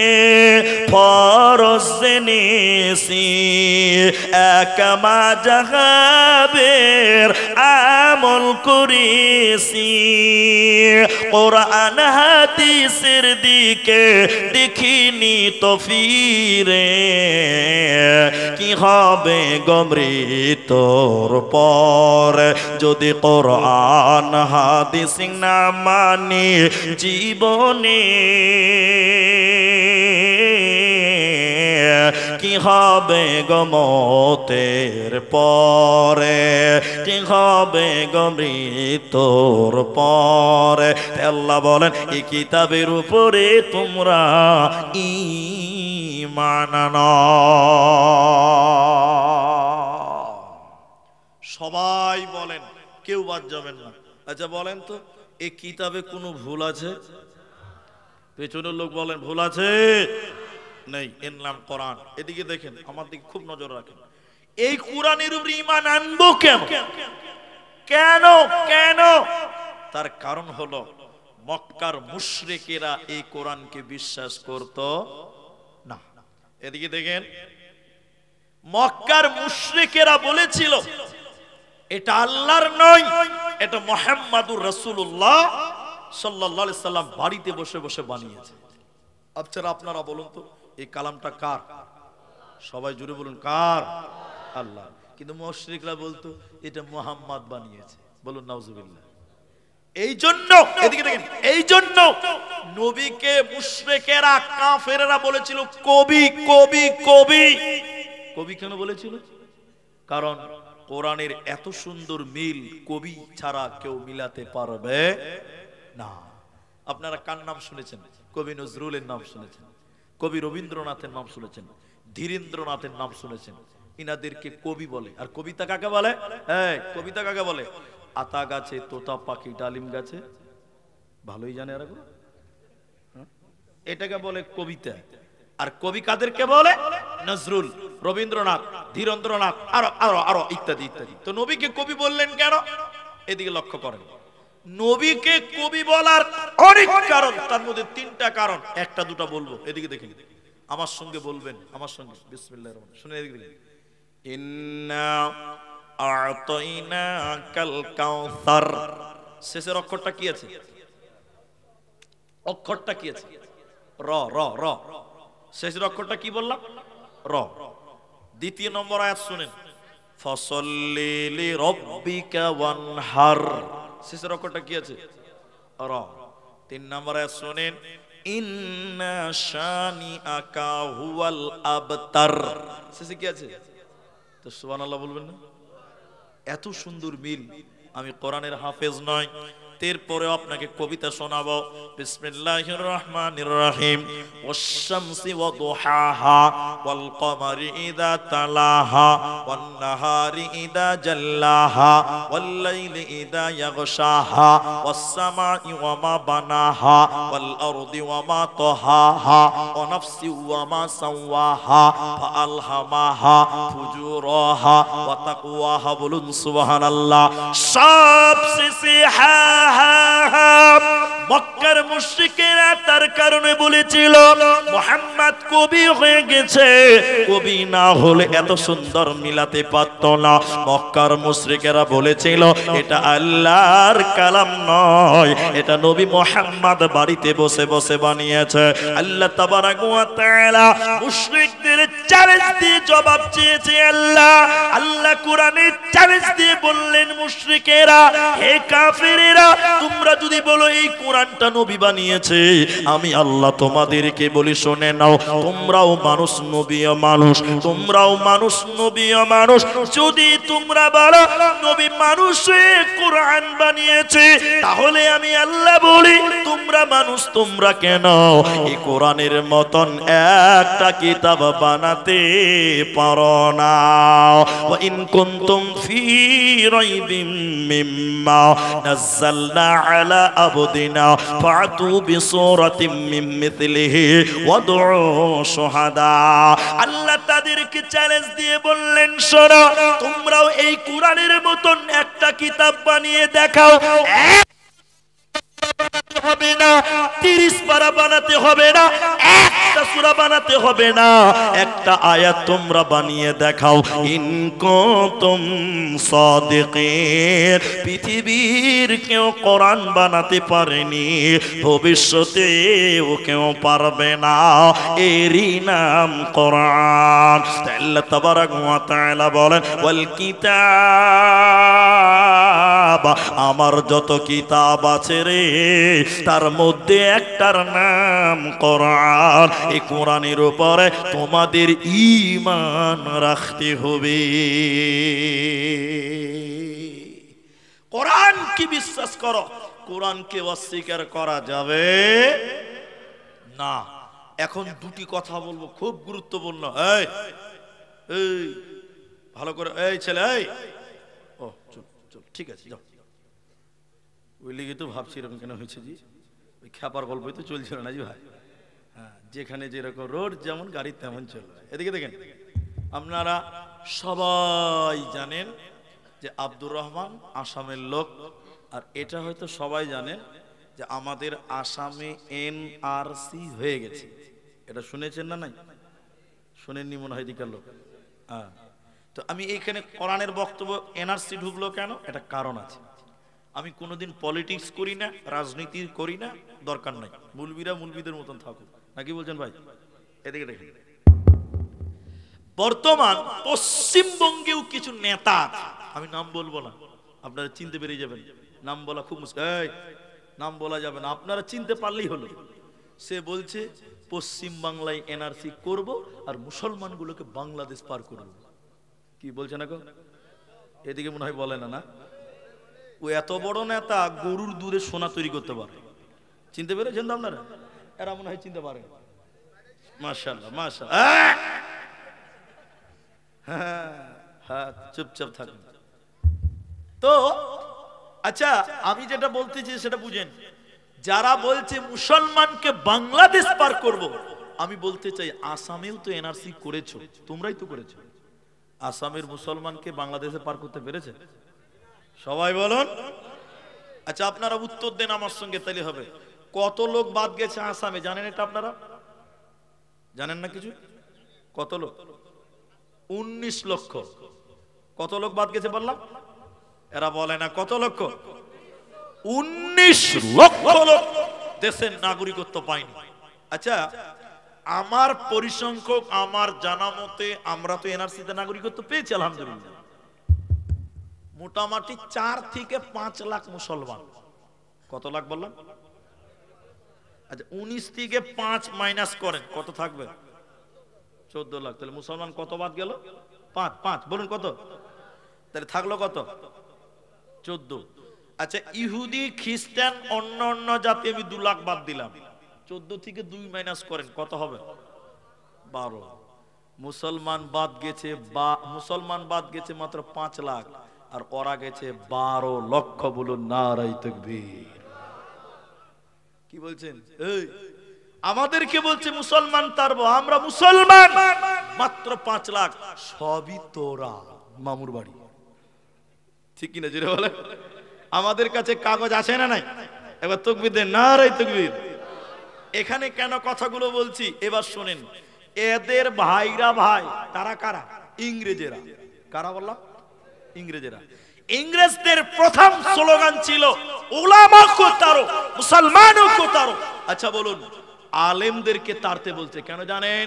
ফরজ জেনেছি, এক মাযহাবের আমল করেছি। কোরআন হাদিসের দিকে দেখিনি তো ফিরে কি হবে গো মৃত্যুর পরে। যদি কোরআন হাদিস না মানি জীবনে কি হবে গো মতের পরে, কি হবে গো মৃত্যুর পরে। আল্লাহ বলেন এই কিতাবের উপরে তোমরা ঈমান আনো। সবাই বলেন, কেউ বাদ যাবেন না। আচ্ছা বলেন তো এই কিতাবে কোনো ভুল আছে? পেছনের লোক বলেন ভুল আছে? নেই, এর নাম কোরআন। এদিকে দেখেন, আমার দিকে খুব নজর রাখেন। এই কোরআনের উপর ঈমান আনবো কেন? কেন কেন? তার কারণ হলো মক্কার মুশরিকেরা এই কোরআনকে বিশ্বাস করত না। এদিকে দেখেন, মক্কার মুশরিকেরা বলেছিল এটা আল্লাহর নয়, এটা মুহাম্মাদুর রাসূলুল্লাহ সাল্লাল্লাহু আলাইহি সাল্লাম বাড়িতে বসে বসে বানিয়েছে। আচ্ছা আপনারা বলুন তো এই কালামটা কার? সবাই জুড়ে বলুন কার? আল্লাহ। কিন্তু মুশরিকরা বলতো এটা মুহাম্মদ বানিয়েছে। বলুন নাউজুবিল্লাহ। এই জন্য এদিকে দেখেন, এই জন্য নবীকে মুশরিকেরা কাফেররা বলেছিল কবি কবি কবি। কবি কেন বলেছিল? কারণ কোরআনের এত সুন্দর মিল কবি ছাড়া কেউ মিলাতে পারবে না। আপনারা কার নাম শুনেছেন? কবি নজরুলের নাম শুনেছেন, কবি রবীন্দ্রনাথের নাম শুনেছেন, ধীরেন্দ্রনাথের নাম শুনেছেন। ইনাদেরকে কবি বলে। আর কবিতা কাকে বলে? হ্যাঁ, কবিতা কাকে বলে? আতা গাছে তোতা পাখি ডালিম গাছে, ভালোই জানে এরা, এটাকে বলে কবিতা। আর কবি কাদেরকে বলে? নজরুল, রবীন্দ্রনাথ, ধীরেন্দ্রনাথ, আরো আরো আরো ইত্যাদি ইত্যাদি। তো নবীকে কবি বললেন কেন? এদিকে লক্ষ্য করেন, নবীকে কবি বলার অনেক কারণ, তার মধ্যে তিনটা কারণ, একটা দুটা বলবো। এদিকে দেখেন, আমার সঙ্গে বলবেন, আমার সঙ্গে বিসমিল্লাহির রহমানির রহিম। শুনে এদিকে দেখেন, ইন্না আ'তাইনাকাল কাউসার, শেষের অক্ষরটা কি আছে? অক্ষরটা কি আছে? র র র। শেষের অক্ষরটা কি বললাম? র। দ্বিতীয় নম্বর আয়াত শুনেন, ফসল্লি লিরাব্বিকা ওয়ানহার, শেষের অক্ষরটা কি আছে? র। তিন নম্বর আয়াত শুনেন, ইন্না শানিআকা হুয়াল আবতার, শেষে কি আছে? তো সুবহানাল্লাহ বলবেন না? এত সুন্দর মিল। আমি কোরআনের হাফেজ নয়, এরপরে আপনাকে কবিতা শোনাবো। বিসমিল্লাহির রহমানির রহিম। ওয়াশ-শামসি ওয়া দুহাহা ওয়াল কমারি ইযা তালাহা ওয়ান নাহারি ইযা জাল্লাহা ওয়াল লাইলি ইযা ইয়াগশাহা ওয়াস সামাই ওয়া মা বানাহা ওয়াল আরদি ওয়া মা তাহাহা ওয়া নাফসি ওয়া মা সাওয়াহা ফাআলহামাহা ফুজুরাহা ওয়া তাকওয়াহা। বলুন সুবহানাল্লাহ। সবশেষে মক্কার মুশরিকেরা তার কারণে বলেছিল মুহাম্মদ কবি হয়ে গেছে, কবি না হলে এত সুন্দর মিলাতে পারত না। মক্কার মুশরিকেরা বলেছিল এটা আল্লাহর কালাম নয়, এটা নবী মুহাম্মদ বাড়িতে বসে বসে বানিয়েছে। আল্লাহ তাবারাক ওয়া তাআলা মুশরিকদের চ্যালেঞ্জ দিয়ে জবাব চেয়েছে। আল্লাহ কোরআনে চ্যালেঞ্জ দিয়ে বললেন মুশরিকেরা, হে কাফেরেরা, তোমরা যদি বলো এই কোরআনটা নবী বানিয়েছে, আমি আল্লাহ তোমাদেরকে বলি শুনে নাও, তোমরাও মানুষ নবীও মানুষ, তোমরাও মানুষ নবীও মানুষ। যদি তোমরা বলো নবী মানুষে কোরআন বানিয়েছে, তাহলে আমি আল্লাহ বলি তোমরা মানুষ, তোমরা কেন এই কোরআনের মতন একটা কিতাব বানাতে পারো না? ওয়া ইন কুনতুম ফি রাইবিম মিম্মা নাযালনা আলা আবদিনা ফাতু বিসূরাতিম মিন মিথলিহি ওয়াদউ শুহাদা। আল্লাহ তাদেরকে চ্যালেঞ্জ দিয়ে বললেন, শোনো, তোমরাও এই কোরআনের মতন একটা কিতাব বানিয়ে দেখাও। হবে না 30 পারা বানাতে হবে না, একটা সূরা বানাতে হবে না, একটা আয়াত তোমরা বানিয়ে দেখাও। ইন কুনতুম সাদিকিন। পৃথিবীর কেউ কোরআন বানাতে পারেনি, ভবিষ্যতেও কেউ পারবে না, এরই নাম কোরআন। আল্লাহ তাবারাক ওয়া তাআলা বলেন, ওয়াল কিতাব, আমার যত কিতাব আছে রে, তার মধ্যে একটার নাম কোরআন। এই কোরআনের উপরে তোমাদের ঈমান রাখতে হবে। কোরআন কি বিশ্বাস করো, কোরআনকে অস্বীকার করা যাবে না। এখন দুটি কথা বলবো, খুব গুরুত্বপূর্ণ। এই এই ভালো করে, এই ছেলে, এই ও চল চল, ঠিক আছে যাও। ওই লিগে তো ভাবছি এরকম কেন হয়েছে জি, ওই খ্যাপার গল্পই তো চলছিল না জি ভাই। হ্যাঁ, যেখানে যেরকম রোড যেমন গাড়ি তেমন চলবে। এদিকে দেখেন, আপনারা সবাই জানেন যে আব্দুর রহমান আসামের লোক, আর এটা হয়তো সবাই জানেন যে আমাদের আসামে এনআরসি হয়ে গেছে। এটা শুনেছেন না? নাই শুনেননি মনে হয় দিকার লোক। হ্যাঁ, তো আমি এইখানে কোরআনের বক্তব্য, এনআরসি ঢুকলো কেন, এটা কারণ আছে। আমি কোনোদিন পলিটিক্স করি না, রাজনীতি করি না, দরকার নাই। মুলবিরা মুলবিদের মতন থাকুক, নাকি বলছেন ভাই? এদিকে দেখেন, বর্তমান পশ্চিমবঙ্গেও কিছু নেতা, আমি নাম বলবো না, আপনারা চিনতে পেরে যাবেন। নাম বলা খুব মুশকিল, নাম বলা যাবে না, আপনারা চিনতে পারলেই হলো। সে বলছে পশ্চিম বাংলায় এনআরসি করব আর মুসলমানগুলোকে বাংলাদেশ পার করব। কি বলছে না গো? এদিকে মনে হয় বলে না। না, ও এত বড় নেতা, গরুর দুধে সোনা তৈরি করতে পারে। চিনতে পেরেছেন তো আপনারা? এরা মনে হয় চিনতে পারে। মাশাআল্লাহ মাশাআল্লাহ। হ্যাঁ, চুপচাপ থাকুন তো। আচ্ছা, আমি যেটা বলতেছি সেটা বুঝেন। যারা বলছে মুসলমানকে বাংলাদেশ পার করব, আমি বলতে চাই আসামেও তো এনআরসি করেছো, তোমরাই তো করেছো। আসামের মুসলমানকে বাংলাদেশে পার করতে পেরেছে? সবাই বলুন। আচ্ছা, আপনারা উত্তর দেন আমার সঙ্গে, তাহলে হবে। কত লোক বাদ গেছে আসামে জানেন? এটা আপনারা জানেন না কিছু? কত লোক? 19 লক্ষ। কত লোক বাদ গেছে বললাম? এরা বলে না কত লক্ষ? 19 লক্ষ লোক দেশের নাগরিকত্ব পায়নি। আচ্ছা, আমার পরিসংখ্যক, আমার জানা মতে আমরা তো এনআরসিতে নাগরিকত্ব পেয়েছি আলহামদুলিল্লাহ। মোটামুটি 4 থেকে 5 লাখ মুসলমান। কত লাখ বললাম? আচ্ছা, 19 থেকে 5 মাইনাস করেন, কত থাকবে? 14 লাখ। তাহলে মুসলমান কত বাদ গেল? 5 বলুন কত? তাহলে থাকলো কত? 14। আচ্ছা, ইহুদি খ্রিস্টান অন্য জাতি আমি 2 লাখ বাদ দিলাম। 14 থেকে 2 মাইনাস করেন, কত হবে? 12। মুসলমান বাদ গেছে মাত্র 5 লাখ, আর ওরা গেছে 12 লক্ষ। বলুন নারায়ে তাকবীর। কি বলছেন? এই আমাদেরকে বলছে মুসলমান তারবো, আমরা মুসলমান মাত্র 5 লাখ। সবই তোরা মামুর বাড়ি, ঠিক কিনা জোরে বলে? আমাদের কাছে কাগজ আছে না নাই? এবার তাকবীর দেন, নারায়ে তাকবীর। এখানে কেন কথাগুলো বলছি এবার শুনেন। এদের ভাইরা ভাই, তারা কারা? ইংরেজেরা। কারা বললাম? ইংরেজেরা। ইংরেজদের প্রথম স্লোগান ছিল উলামা কো তারো, মুসলমানও কো তারো। আচ্ছা বলুন, আলেমদেরকে তাড়তে বলছে কেন জানেন?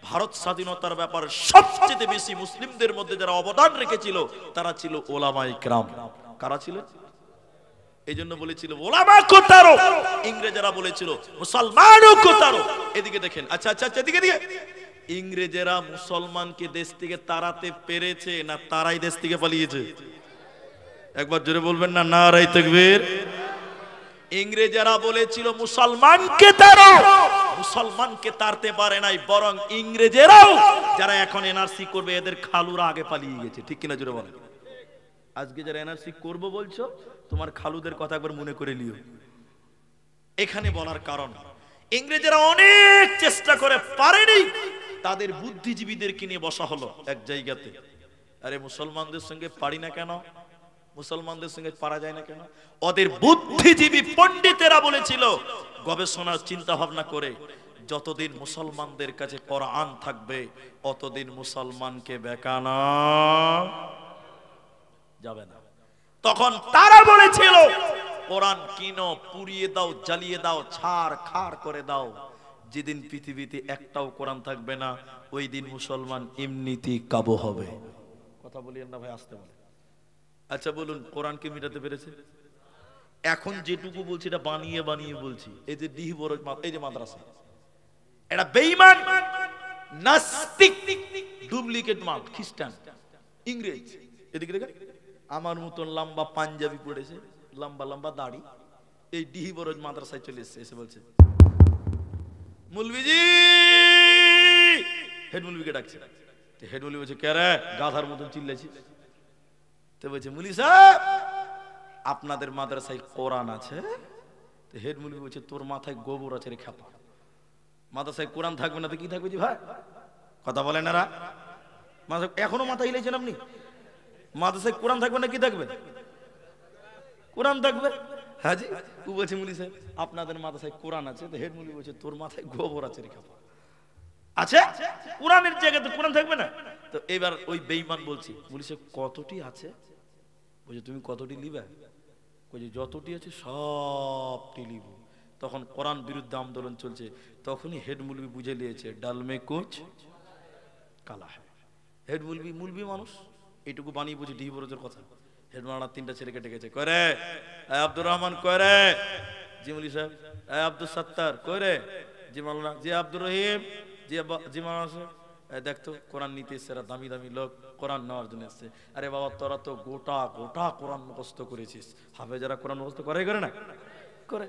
ভারত স্বাধীনতার ব্যাপারে সবচেয়ে বেশি মুসলিমদের মধ্যে যারা অবদান রেখেছিল তারা ছিল ওলামায়ে কেরাম। কারা ছিল? এই জন্য বলেছিল ওলামা কো তারো, ইংরেজরা বলেছিল মুসলমানও কো তারো। এদিকে দেখেন, আচ্ছা আচ্ছা আচ্ছা, এদিকে দিকে। ইংরেজরা মুসলমানকে দেশ থেকে তাড়াতে পেরেছে না তারাই দেশ থেকে পালিয়েছে? একবার জোরে বলবেন না নারায়ে তাকবীর। ইংরেজরা বলেছিল মুসলমানকে তাড়ো, মুসলমানকে তাড়তে পারে নাই, বরং ইংরেজরাও যারা এখন এনআরসি করবে এদের খালুরা আগে পালিয়ে গেছে। ঠিক কিনা জোরে বলেন। আজকে যারা এনআরসি করব বলছো তোমার খালুদের কথা একবার মনে করে নিও। এখানে বলার কারণ ইংরেজরা অনেক চেষ্টা করে পারেনি, তাদের বুদ্ধিজীবীদেরকে নিয়ে বসা হলো এক জায়গাতে। আরে মুসলমানদের সঙ্গে পারি না কেন, মুসলমানদের সঙ্গে পারা যায় না কেন? ওদের বুদ্ধিজীবী পণ্ডিতেরা বলেছিল গবেষণার চিন্তা ভাবনা করে যতদিন মুসলমানদের কাছে কোরআন থাকবে অতদিন মুসলমানকে বেকানা যাবে না। তখন তারা বলেছিল কোরআন কিনো, পুড়িয়ে দাও, জ্বালিয়ে দাও, ছাড় খাড় করে দাও। যেদিন পৃথিবীতে একটাও কোরআন থাকবে না ওই দিন মুসলমান এমনিতেই কাবু হবে। কথা বলিয়েন না ভাই, আসতে বলে। আচ্ছা বলুন, কোরআনকে মিটাতে পেরেছে? এখন যেটুকু বলছি এটা বানিয়ে বানিয়ে বলছি। এই যে ডিহ বড়, এই যে মাদ্রাসা, এটা বেঈমান, নাস্তিক, ডুপ্লিকেট মাল, খ্রিস্টান, ইংরেজ। এদিকে দেখেন আমার মতন লম্বা পাঞ্জাবি পড়েছে, লম্বা লম্বা দাড়ি, এই ডিহি বড় মাদ্রাসায় চলে এসেছে। এসে বলছে মুলবিজি, হেড মুলবিকে ডাকছে। হেড মুলবি বলছে কে রে, গাধার মতন চিল্লাইছি। তো বলছে মুলি সাহেব আপনাদের মাদ্রাসায় কোরআন আছে? তো হেড মুলবি বলছে তোর মাথায় গোবর আছে রে খেপা, মাদ্রাসায় কোরআন থাকবে না তো কি থাকবে? জি ভাই, কথা বলেন না, এখনো মাথা হিলেছেন আপনি? মাদ্রাসায় কোরআন থাকবে না কি থাকবে? কোরআন থাকবে। হ্যাঁ জি। ও বলছে মুলি সাহেব আপনাদের মাদ্রাসায় কোরআন আছে? তো হেড মুলবি বলছে তোর মাথায় গোবর আছে রে খেপা। আছে কোরআনের জায়গাতে কোরআন থাকবে না? তো এবার ওই বেঈমান বলছি মুলি সাহেব কতটি আছে? বলছে তুমি কতটি লিবে? বলছে যতটি আছে সবটি লিব। তখন কোরআন বিরুদ্ধে আন্দোলন চলছে, তখনই হেড মুলবি বুঝে নিয়েছে ডালমে কুচ কালা হ্যায়। হেড মুলবি, মুলবি মানুষ, এইটুকু বানিয়ে বুঝে ডিহি বরজের কথা। হেড মাওলানা তিনটা ছেলেকে ডেকেছে, করে আব্দুর রহমান, করে জি মুলি সাহেব, আব্দুল সত্তার, করে জি মাওলানা, জি আব্দুর রহিম, জি মাওলানা, দেখতো কোরআন নিতে এসছে, দামি দামি লোক কোরআন নেওয়ার জন্য এসছে। আরে বাবা তোরা তো গোটা গোটা কোরআন মুখস্থ করেছিস, হাফেজরা কোরআন মুখস্থ করে না? করে।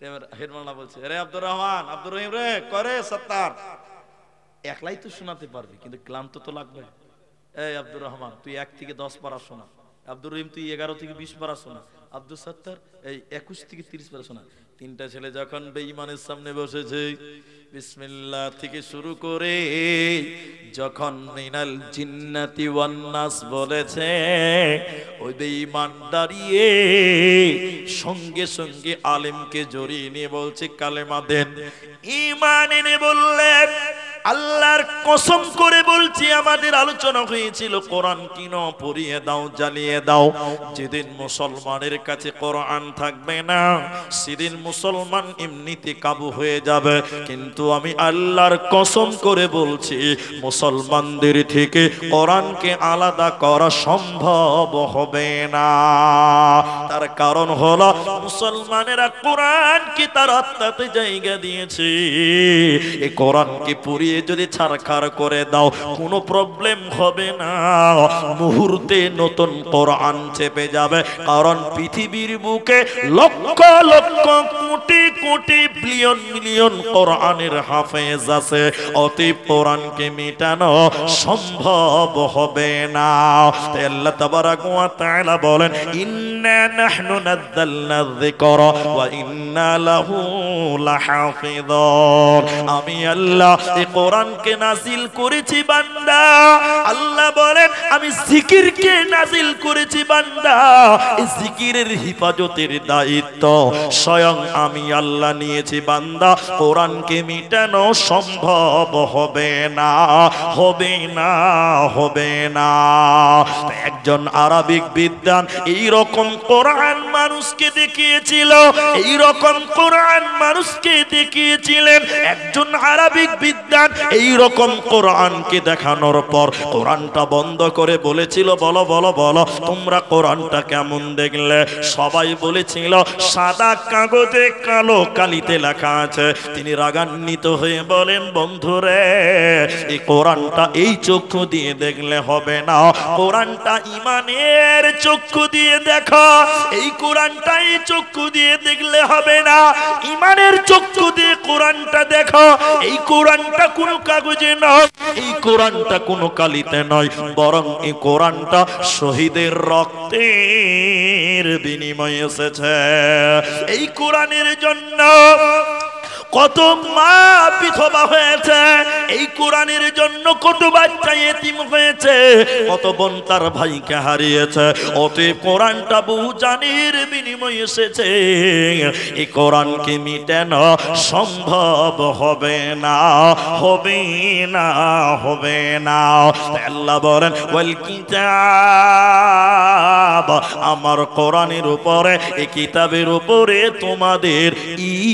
এবার হেড মাওলানা বলছে আরে আব্দুর রহমান, আব্দুর রহিম রে, করে সত্তার, একলাই তো শোনাতে পারবি কিন্তু ক্লান্ত তো লাগবে। এই আব্দুর রহমান তুই 1 থেকে 10 পারা শোনা, আব্দুর রহিম তুই 11 থেকে 20 পারা শোনা, আব্দুল সত্তার এই 21 থেকে 30 পারা শোনা। তিনটা ছেলে যখন বেঈমানের সামনে বসেছে, বিসমিল্লাহ থেকে শুরু করে যখন মিনাল জিন্নাতি ওয়ান নাস বলেছে, ওই বেঈমান দাঁড়িয়ে সঙ্গে সঙ্গে আলেমকে জড়িয়ে নিয়ে বলছে কালেমা দেন, ঈমান এনে বললেন আল্লাহর কসম করে বলছি আমাদের আলোচনা হয়েছিল কোরআন কিনো, পড়িয়ে দাও, জ্বালিয়ে দাও। যেদিন মুসলমানের কাছে কোরআন থাকবে না সেদিন মুসলমান এমনিতে কাবু হয়ে যাবে। কিন্তু আমি আল্লাহর কসম করে বলছি মুসলমানদের থেকে কোরআনকে আলাদা করা সম্ভব হবে না। তার কারণ হলো মুসলমানেরা কোরআনকে তার আত্মাতে জায়গা দিয়েছে। এই কোরআনকে পড়িয়ে যদি ছারখার করে দাও কোনো প্রবলেম হবে না, মুহূর্তে নতুন কোরআন চেপে যাবে। কারণ পৃথিবীর বুকে লক্ষ লক্ষ কোটি কোটি বিলিয়ন মিলিয়ন কোরআনের হাফেজ আছে, অতএব কোরআনকে মেটানো সম্ভব হবে না। তাই আল্লাহ তাবারাক ওয়া তাআলা বলেন ইন্না নাহনু নাযালনা যিকরা ওয়া ইন্না লাহু লাহাফিযুন। আমি আল্লাহ এই কোরআনকে নাজিল করেছি বান্দা, আল্লাহ বলেন আমি জিকিরকে নাজিল করেছি বান্দা, এই জিকিরের হিফাজতের দায়িত্ব স্বয়ং আমি আল্লাহ নিয়েছি বান্দা। কোরআনকে মিটানো সম্ভব হবে না, হবে না, হবে না। একজন আরবিক বিদ্বান এই রকম কোরআন মানুষকে দেখিয়েছিল, এই রকম কোরআন মানুষকে দেখিয়েছিলেন। একজন আরবিক বিদ্বান এই রকম কোরআনকে দেখানোর পর কোরআনটা বন্ধ করে বলেছিল, বলো বলো বলো তোমরা কোরআনটা কেমন দেখলে? সবাই বলেছিল সাদা কাগজে কালো কালিতে লেখা আছে। তিনি রাগান্বিত হয়ে বলেন, বন্ধুরে এই কোরআনটা এই চক্ষু দিয়ে দেখলে হবে না, কোরআনটা ইমানের চক্ষু দিয়ে দেখো। এই কোরআনটা এই চক্ষু দিয়ে দেখলে হবে না, ইমানের চক্ষু দিয়ে কোরআনটা দেখো। এই কোরআনটা কোনো কাগজে নয়, এই কোরআনটা কোনো কালিতে নয়, বরং এই কোরআনটা শহীদের রক্তের বিনিময়ে এসেছে। এই কোরআনের জন্য কত মা বিধবা হয়েছে, এই কোরআনের জন্য কত বাচ্চা এতিম হয়েছে, কত বোন তার ভাইকে হারিয়েছে। অতএব কোরআনটা বহু জানের বিনিময়ে এসেছে, এই কোরআনকে মিটানো সম্ভব হবে না, হবে না, হবে না। আল্লাহ বলেন ওয়াল কিতাব, আমার কোরআনের উপরে, এই কিতাবের উপরে তোমাদের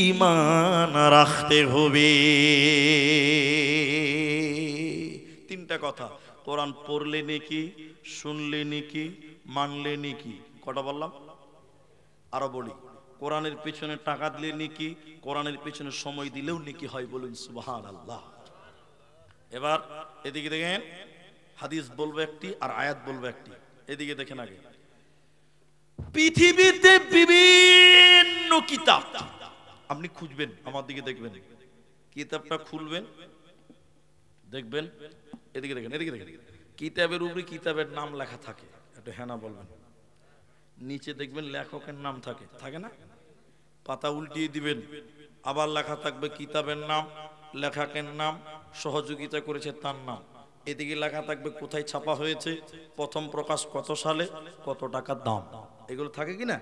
ঈমান রাখতে হবে। তিনটা কথা, কোরআন পড়লে নাকি, শুনলে নাকি, মানলে নাকি। কটা বললাম? আরো বলি, কোরআনের পেছনে টাকা দিলে নাকি, কোরআনের পেছনে সময় দিলেও নাকি হয়। বলুন সুবহানাল্লাহ। এবার এদিকে দেখেন, হাদিস বলবো একটি আর আয়াত বলবো একটি। এদিকে দেখেন আগে, পৃথিবীতে বিভিন্ন কিতাব আপনি খুঁজবেন, আমার দিকে দেখবেন, কিতাবটা খুলবেন, দেখবেন, এদিকে দেখেন, এদিকে দেখেন, কিতাবের উপরে কিতাবের নাম লেখা থাকে, একটু হ্যাঁ না বলবেন। নিচে দেখবেন লেখকের নাম থাকে, থাকে না? পাতা উল্টিয়ে দিবেন, আবার লেখা থাকবে কিতাবের নাম, লেখকের নাম, সহযোগিতা করেছে তার নাম। এদিকে লেখা থাকবে কোথায় ছাপা হয়েছে, প্রথম প্রকাশ কত সালে, কত টাকা দাম। এগুলো থাকে কিনা?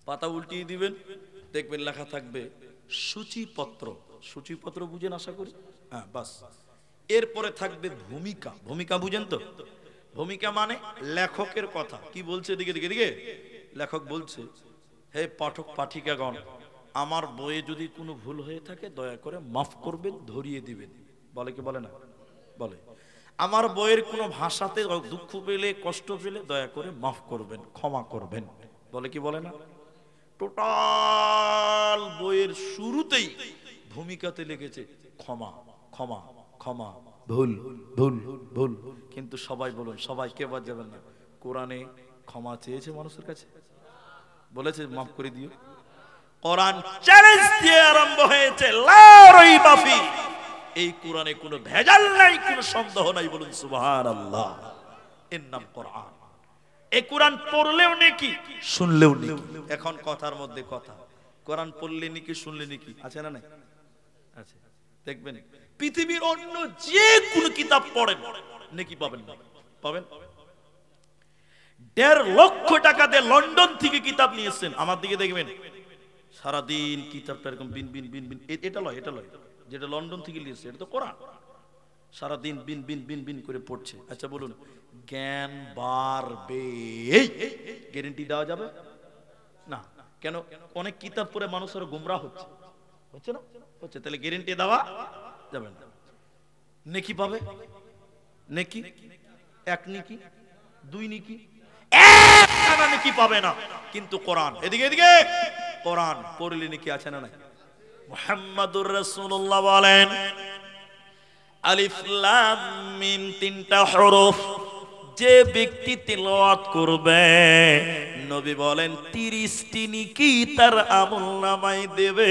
পাতা উল্টিয়ে দিবেন, দেখবেন লেখা থাকবে সূচিপত্র। সূচিপত্র বুঝেন আশা করি? হ্যাঁ, বাস। এরপরে থাকবে ভূমিকা। ভূমিকা বুঝেন তো? ভূমিকা মানে লেখকের কথা কি বলছে। এদিকে দিকে দিকে লেখক বলছে, হে পাঠক পাঠিকাগণ, আমার বইয়ে যদি কোনো ভুল হয়ে থাকে দয়া করে মাফ করবেন, ধরিয়ে দিবেন। বলে কি বলে না? বলে। আমার বইয়ের কোনো ভাষাতে দুঃখ পেলে, কষ্ট পেলে দয়া করে মাফ করবেন, ক্ষমা করবেন। বলে কি বলে না? টোটাল বইয়ের শুরুতেই ভূমিকাতে লেগেছে ক্ষমা, ক্ষমা, ক্ষমা, ভুল, ভুল, ভুল। কিন্তু সবাই বলুন, সবাই কে বাদ যাবেন না, কোরআনে ক্ষমা চেয়েছে মানুষের কাছে? বলেছে মাফ করে দিও? কোরআন চ্যালেঞ্জ দিয়ে আরম্ভ হয়েছে, লা রাইবা ফি। এই কোরআনে কোনো ভেজাল নাই, কোনো সন্দেহ নাই। বলুন সুবহানাল্লাহ। এর নাম কোরআন। এই কোরআন পড়লেও নাকি, শুনলেও নাকি। এখন কথার মধ্যে কথা, কোরআন পড়লে নাকি, শুনলে নাকি আছে না নাই? আছে। দেখবেন পৃথিবীর অন্য যে কোনো কিতাব পড়েন নাকি পাবেন না? পাবেন। 1.5 লক্ষ টাকা দিয়ে লন্ডন থেকে কিতাব নিয়েছেন, আমার দিকে দেখবেন সারাদিন কিতাবটা এরকম বিন বিন বিন বিন। এটা লয়, এটা লয়, যেটা লন্ডন থেকে নিয়েছে এটা তো কোরআন। সারাদিন বিন বিন বিন বিন করে পড়ছে। আচ্ছা বলুন, জ্ঞান বাড়বে গ্যারান্টি দেওয়া যাবে না? কেন? অনেক কিতাব পড়ে মানুষের গুমরা হচ্ছে, হচ্ছে না? হচ্ছে। তাহলে গ্যারান্টি দেওয়া যাবে না। নেকি পাবে, নেকি এক, নেকি দুই, নেকি একখানা নেকি পাবে না। কিন্তু কোরআন, এদিকে এদিকে, কোরআন পড়লে নেকি আছে না নাই? মুহাম্মাদুর রাসূলুল্লাহ বলেন, আলিফ লাম মিম 3টা হরফ যে ব্যক্তি তিলাওয়াত করবে, নবী বলেন 30টি নেকি তার আমলনামায় দেবে।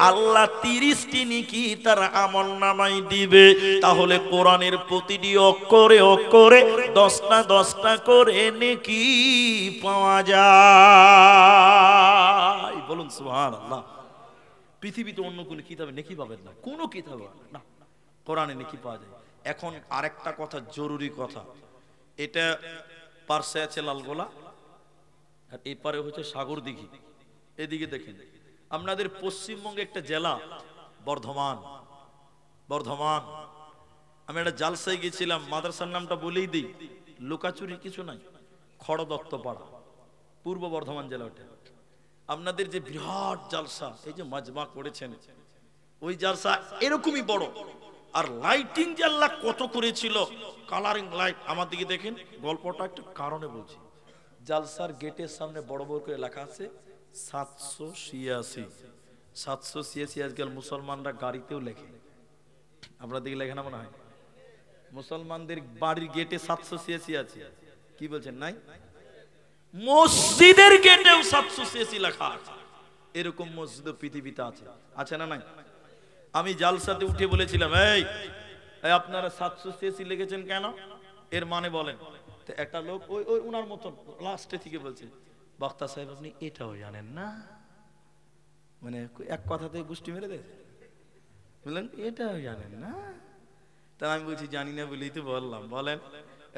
আল্লাহ 30টি নেকি তার আমলনামায় দিবে। তাহলে কোরআনের প্রতিটি অক্ষরে অক্ষরে 10টা 10টা করে নেকি পাওয়া যায়। বলুন সুবহানাল্লাহ। পৃথিবীতে অন্য কোন কিতাবে নেকি পাবেন না, কোন কিতাবে না, কোরআনে নেকি পাওয়া যায়। এখন আরেকটা কথা, জরুরি কথা, এটা পার্শ্বে আছে লালগোলা আর এই পারে হচ্ছে সাগর দিঘি। এদিকে দেখেন, আপনাদের পশ্চিমবঙ্গে একটা জেলা বর্ধমান। বর্ধমান, আমি একটা জালসায় গেছিলাম, মাদ্রাসার নামটা বলেই দিই, লুকাচুরি কিছু নাই, খড়দত্ত পাড়া, পূর্ব বর্ধমান জেলা। ওটা আপনাদের যে বিরাট জালসা, এই যে মাজমা করেছেন, ওই জালসা এরকমই বড়, আর লাইটিং যে আল্লাহ কত করেছিল, কালারিং লাইট। আমার দিকে দেখেন, গল্পটা একটা কারণে বলছি। জালসার গেটের সামনে বড় বড় করে লেখা আছে 786। 786 আজকাল মুসলমানরা গাড়িতেও লেখে, আপনার দিকে লেখে না মনে হয়? মুসলমানদের বাড়ির গেটে 786 আছে, কি বলছেন? নাই? মসজিদের গেটেও 786 লেখা আছে। এরকম মসজিদ পৃথিবীতে আছে, আছে না নাই? আমি জালসাতে উঠে বলেছিলাম, এই আপনারা 786 লিখেছেন কেন, এর মানে বলেন। তো একটা লোক ওই ওই উনার মতন লাস্টে থেকে বলছে, বক্তা সাহেব আপনি এটাও জানেন না? মানে এক কথাতে গোষ্ঠী মেরে দেয়। বললেন এটাও জানেন না? তা আমি বলছি জানি না বলেই তো বললাম। বলেন,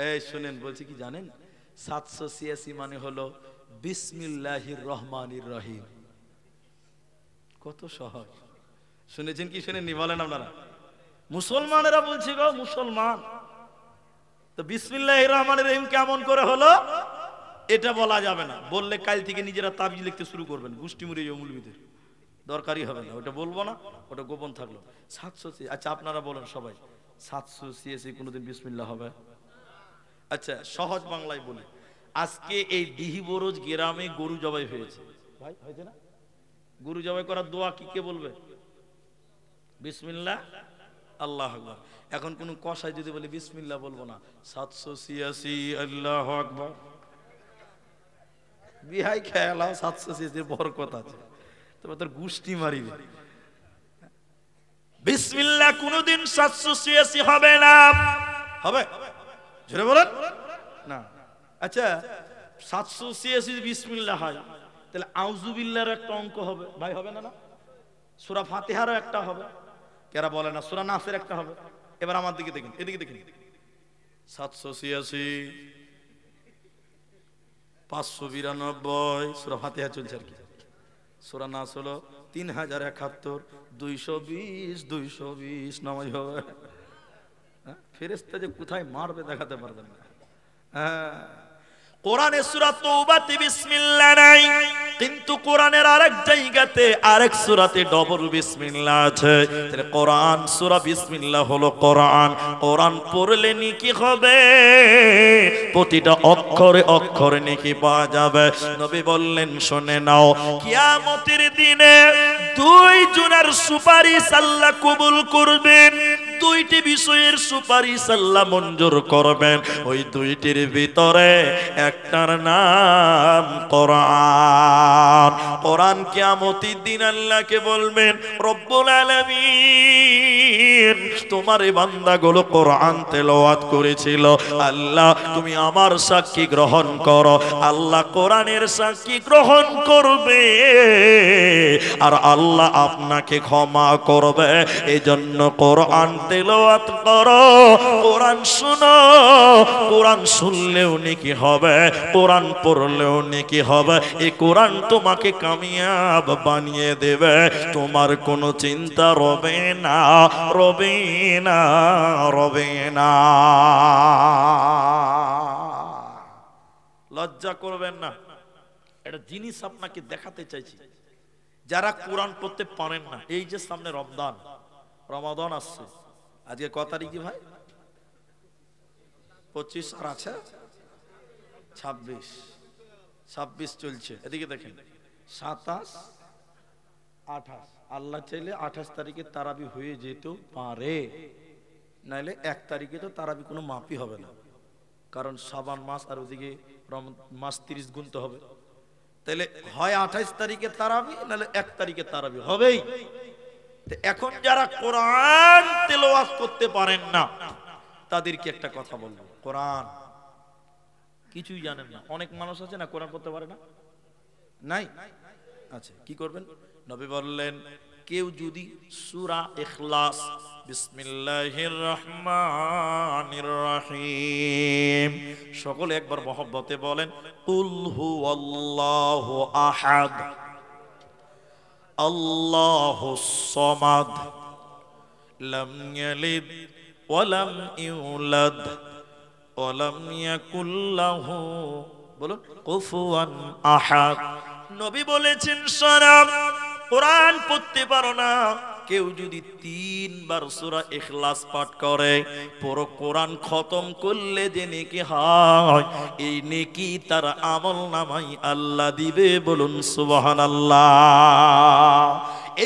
এই শুনেন, বলছি কি জানেন? 786 মানে হলো বিসমিল্লাহির রহমানির রহিম। কত সহজ। শুনেছেন কি শুনেননি বলেন আপনারা? মুসলমানেরা বলছে গো, মুসলমান তো বিসমিল্লাহির রহমানির রহিম কেমন করে হলো এটা বলা যাবে না। বললে কাল থেকে নিজেরা তাবিজ লিখতে শুরু করবেন, গোষ্ঠী মুড়ে মৌলবীদের, দরকারই হবে না। ওটা বলবো না, ওটা গোপন থাকলো। 786। আচ্ছা আপনারা বলেন সবাই, 786 কোনোদিন বিসমিল্লাহ হবে? আচ্ছা সহজ বাংলায় বলি, আজকে এই দিহি বরজ গ্রামে গরু জবাই হয়েছে, ভাই হয়েছে না? গরু জবাই করার দোয়া কি কে বলবে? বিসমিল্লাহ আল্লাহু আকবার। এখন কোন কসাই যদি বলে বিসমিল্লাহ বলবো না, 786 আল্লাহু আকবার, বিহাই খেয়াল 786 বরকত আছে, তবে তোর গুষ্টি মারিবে। বিসমিল্লাহ কোনদিন 786 হবে না। হবে? জোরে বলেন না। আচ্ছা 786 বিসমিল্লাহ হয়, তাহলে আউযুবিল্লাহর একটা অঙ্ক হবে, ভাই হবে না? না, সূরা ফাতিহারও একটা হবে, কেরা বলে না? সূরা নাসের একটা হবে। এবার আমার দিকে দেখেন, এদিকে দেখেন, 786 592 সূরা ফাতিহা চলছে আর কি। সূরা নাস হলো 3071, 220 220 নামাজ হবে। ফেরেশতা যে কোথায় মারবে দেখাতে পারবেন না। কোরআনে সূরা তওবাতে বিসমিল্লাহ নাই, কিন্তু কোরআনের আরেক জায়গাতে আরেক সূরাতে ডবল বিসমিল্লাহ আছে। তাহলে কোরআন সূরা বিসমিল্লাহ হলো কোরআন। কোরআন পড়লে নেকি হবে, প্রতিটা অক্ষরে অক্ষরে নেকি পাওয়া যাবে। নবী বললেন শুনে নাও, কিয়ামতের দিনে দুই জনের সুপারিশ আল্লাহ কবুল করবেন। দুইটি বিষয়ের সুপারিশ আল্লাহ মঞ্জুর করবেন। ওই দুইটির ভিতরে একটার নাম কোরআন। কোরআন কিয়ামতের দিন আল্লাহকে বলবেন, রব্বুল আলামিন তোমার এই বান্দাগুলো কোরআন তেলাওয়াত করেছিল, আল্লাহ তুমি আমার সাক্ষী গ্রহণ করো। আল্লাহ কোরআনের সাক্ষী গ্রহণ করবে আর আল্লাহ আপনাকে ক্ষমা করবে। এজন্য কোরআন তেলাওয়াত করো, কোরআন শুনো। কোরআন শুনলেও নেকি হবে, কোরআন পড়লেও নেকি হবে। এই কোরআন তোমাকে কামিয়াব বানিয়ে দেবে, তোমার কোনো চিন্তা রবে না, রবে না, রবে না। লজ্জা করবেন না, একটা জিনিস আপনাকে দেখাতে চাইছি। যারা কোরআন পড়তে পারেন না, এই যে সামনে রমাদান আসছে, আজকে কত তারিখ ভাই? 25 আর আছে 26 চলছে। এদিকে দেখেন 27 28, আল্লাহ চাইলে 28 তারিখে তারাবি হয়ে যেতেও পারে, নাইলে 1 তারিখে তো তারাবি কোনো মাপই হবে না, কারণ শাবান মাস আর ওদিকে মাস 30 গুনতে হবে। তাহলে হয় 28 তারিখে তারাবি, নাহলে 1 তারিখে তারাবি হবেই। এখন যারা কোরআন তেলাওয়াত করতে পারেন না, তাদেরকে একটা কথা বলবো, কোরআন কিছুই জানেন না। অনেক মানুষ আছে না কোরআন পড়তে পারে না, নাই? আচ্ছা কি করবেন? নবী বললেন, কেউ যদি সূরা ইখলাস বিসমিল্লাহির রহমানির রহিম সকলে একবার মহব্বতে বলেন, কুল হুয়াল্লাহু আহাদ আল্লাহুস সামাদ লাম ইয়ালিদ ওয়া লাম ইউলাদ ওয়া লাম ইয়াকুল লাহু বলুন কুফুয়ান আহাদ। নবী বলেছেন, শোনো, কোরআন পড়তে পারো না, কেউ যদি 3 বার সূরা ইখলাস পাঠ করে পুরো কোরআন খতম করলে যে নেকি হয় এই নেকি তার আমলনামায় আল্লাহ দিবে, বলুন সুবহানাল্লাহ।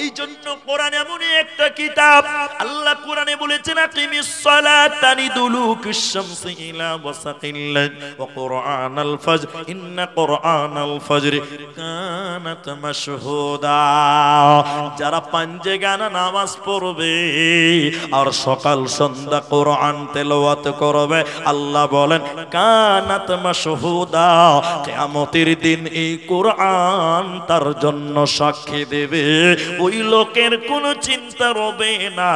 এই জন্য কোরআন এমনই একটা কিতাব, আল্লাহ কোরআনে বলেছেন আকিমিস সালাতা লিদুলুকিশ শামসি ইলা ওয়াসাকিল লাইল ওয়া কুরআনাল ফাজর ইন্না কুরআনাল ফাজরি কানাত মাশহুদা। যারা পাঁচে গানা নামাজ পড়বে আর সকাল সন্ধ্যা কোরআন তেলাওয়াত করবে, আল্লাহ বলেন কানাত মাশহুদা, কিয়ামতের দিন এই কোরআন তার জন্য সাক্ষী দেবে। ওই লোকের কোনো চিন্তা রবে না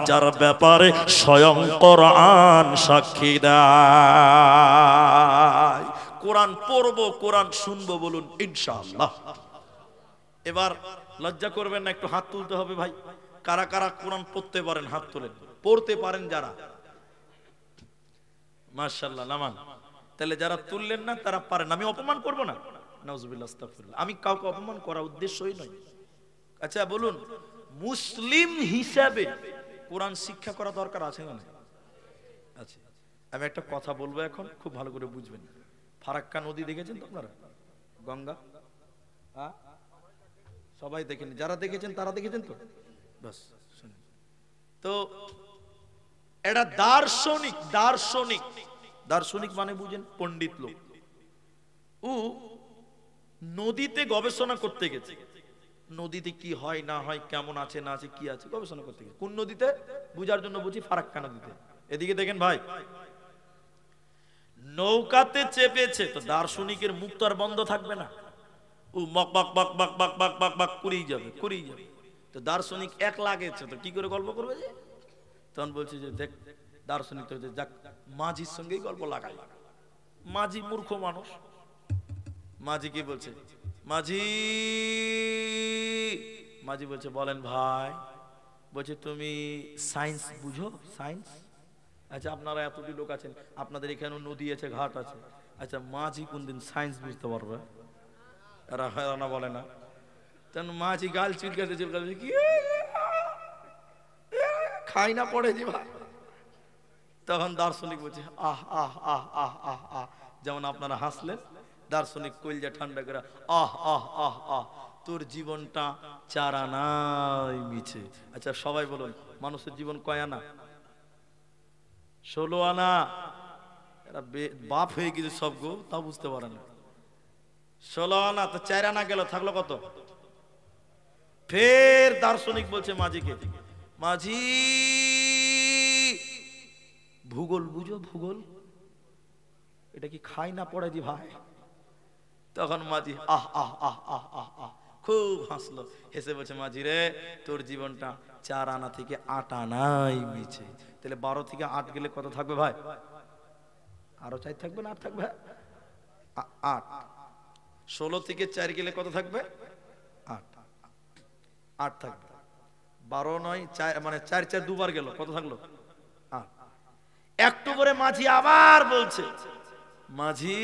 যার ব্যাপারে স্বয়ং কোরআন সাক্ষী দেয়। কোরআন পড়বো, কোরআন শুনবো, বলুন ইনশাআল্লাহ। এবার লজ্জা করবেন না, একটু হাত তুলতে হবে ভাই। কারা কারা কোরআন পড়তে পারেন হাত তোলেন, পড়তে পারেন যারা, মাশাআল্লাহ নামান। তাহলে যারা তুললেন না তারা পারেন। আমি অপমান করব না, নাউজুবিল্লাহ আস্তাগফিরুল্লাহ, আমি কাউকে অপমান করার উদ্দেশ্যই নয়। আচ্ছা বলুন, মুসলিম হিসাবে কোরআন শিক্ষা করা দরকার আছে না? আচ্ছা, আমি একটা কথা বলবো এখন, খুব ভালো করে বুঝবেন। ফারাক্কা নদী দেখেছেন তো আপনারা? গঙ্গা, হ্যাঁ সবাই দেখেন, যারা দেখেছেন তারা দেখেছেন তো? বাস শুনুন তো, এটা দার্শনিক, দার্শনিক, দার্শনিক মানে বুঝেন পণ্ডিত লোক। ও নদীতে গবেষণা করতে গেছে, নদীতে কি হয় না হয়, কেমন আছে না আছে, কি আছে, গবেষণা করতে গেছে। কোন নদীতে? বুঝার জন্য বুঝি, ফারাক্কা নদীতে। এদিকে দেখেন ভাই, নৌকাতে চেপেছে তো দার্শনিকের মুখ তো আর বন্ধ থাকবে না, ও বক বক বক বক বক বক বক বক করেই যাবে, করেই যাবে। তো দার্শনিক এক লাগেছে তো কি করে গল্প করবে? যে তখন বলছে যে দেখ, দার্শনিক তো যাক মাঝির সঙ্গেই গল্প লাগাই। মাঝি মূর্খ মানুষ, মাঝি কি বলছে? মাঝি, মাঝি বলছে বলেন ভাই। বলছে তুমি সায়েন্স বুঝো? সায়েন্স? আচ্ছা আপনারা এতটি লোক আছেন, আপনাদের এখানেও নদী আছে, ঘাট আছে। আচ্ছা মাঝি কোনদিন সায়েন্স বুঝতে পারবে? এরা না বলে না। তখন মাঝি গাল চিলকাতে চিলকাতে কি খাই না পড়ে যে ভাই। তখন দার্শনিক বলছে আহ আহ আহ আহ আহ আহ, যেমন আপনারা হাসলেন, দার্শনিক কলজা ঠান্ডা করে আহ আহ আহ আহ, তোর জীবনটা 4 আনাই মিছে। আচ্ছা সবাই বলুন, মানুষের জীবন কয় আনা? 16 আনা। এরা বাপ হয়ে গেছে সব গো, তা বুঝতে পারে না। 16 আনা তো 4 আনা গেল, থাকলো কত? ফের দার্শনিক বলছে মাঝিকে, মাঝি ভূগোল বুঝো? ভূগোল এটা কি খাই না পড়ে দি ভাই? তখন মাঝি আহ আহ আহ আহ আহ আহ খুব হাসলো, হেসে বলছে মাঝি রে তোর জীবনটা 4 আনা থেকে 8 আনাই মিছে। তাহলে 12 থেকে 8 গেলে কত থাকবে ভাই? আরো 4 থাকবে না 8 থাকবে? 8। 16 থেকে 4 গেলে কত থাকবে? 8। 8 থাকবে। 12 নয় 4, মানে 4 4 দুবার গেল, কত থাকলো? 8। একটু পরে মাঝি আবার বলছে মাঝি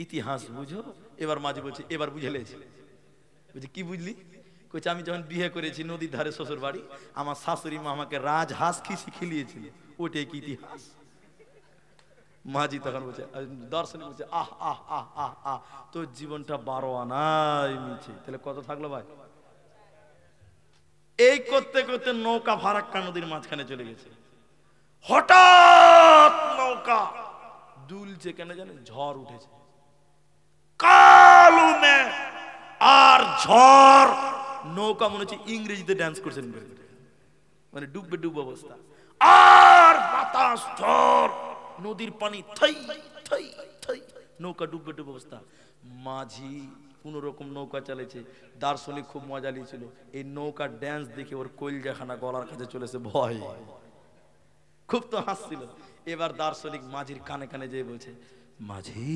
ইতিহাস বুঝো? এবার মাঝি বলছে এবার বুঝে লেছি। বলছে কি বুঝলি? কইছে আমি যখন বিয়ে করেছি নদীর ধারে শ্বশুর বাড়ি, আমার শাশুড়ি মা আমাকে রাজহাঁস খিলিয়েছিল, ওটাই কি ইতিহাস? মাঝি তখন বলছে, দর্শন বলছে আহ আহ আহ আহ আহ, তোর জীবনটা 12 আনাই মিছে। তাহলে কত থাকলো ভাই? এই করতে করতে নৌকা ফারাক্কা নদীর মাঝখানে চলে গেছে। হঠাৎ নৌকা দুলছে, কেন জানেন? ঝড় উঠেছে, কালো মেঘ আর ঝড়। নৌকা মনে হচ্ছে ইংরেজিতে ড্যান্স করছেন, মানে ডুববে ডুব অবস্থা। আর বাতাস, ঝড়, নদীর পানি থাই থাই থাই, নৌকা ডুববে ডুব অবস্থা। মাঝি কোন রকম নৌকা চালিয়েছে, দার্শনিক খুব মজা নিয়েছিল। এই নৌকা ড্যান্স দেখে ওর কলজাখানা গলার কাছে চলেছে, ভয় খুব তো হাসছিল। এবার দার্শনিক মাঝির কানে কানে যেয়ে বলছে, মাঝি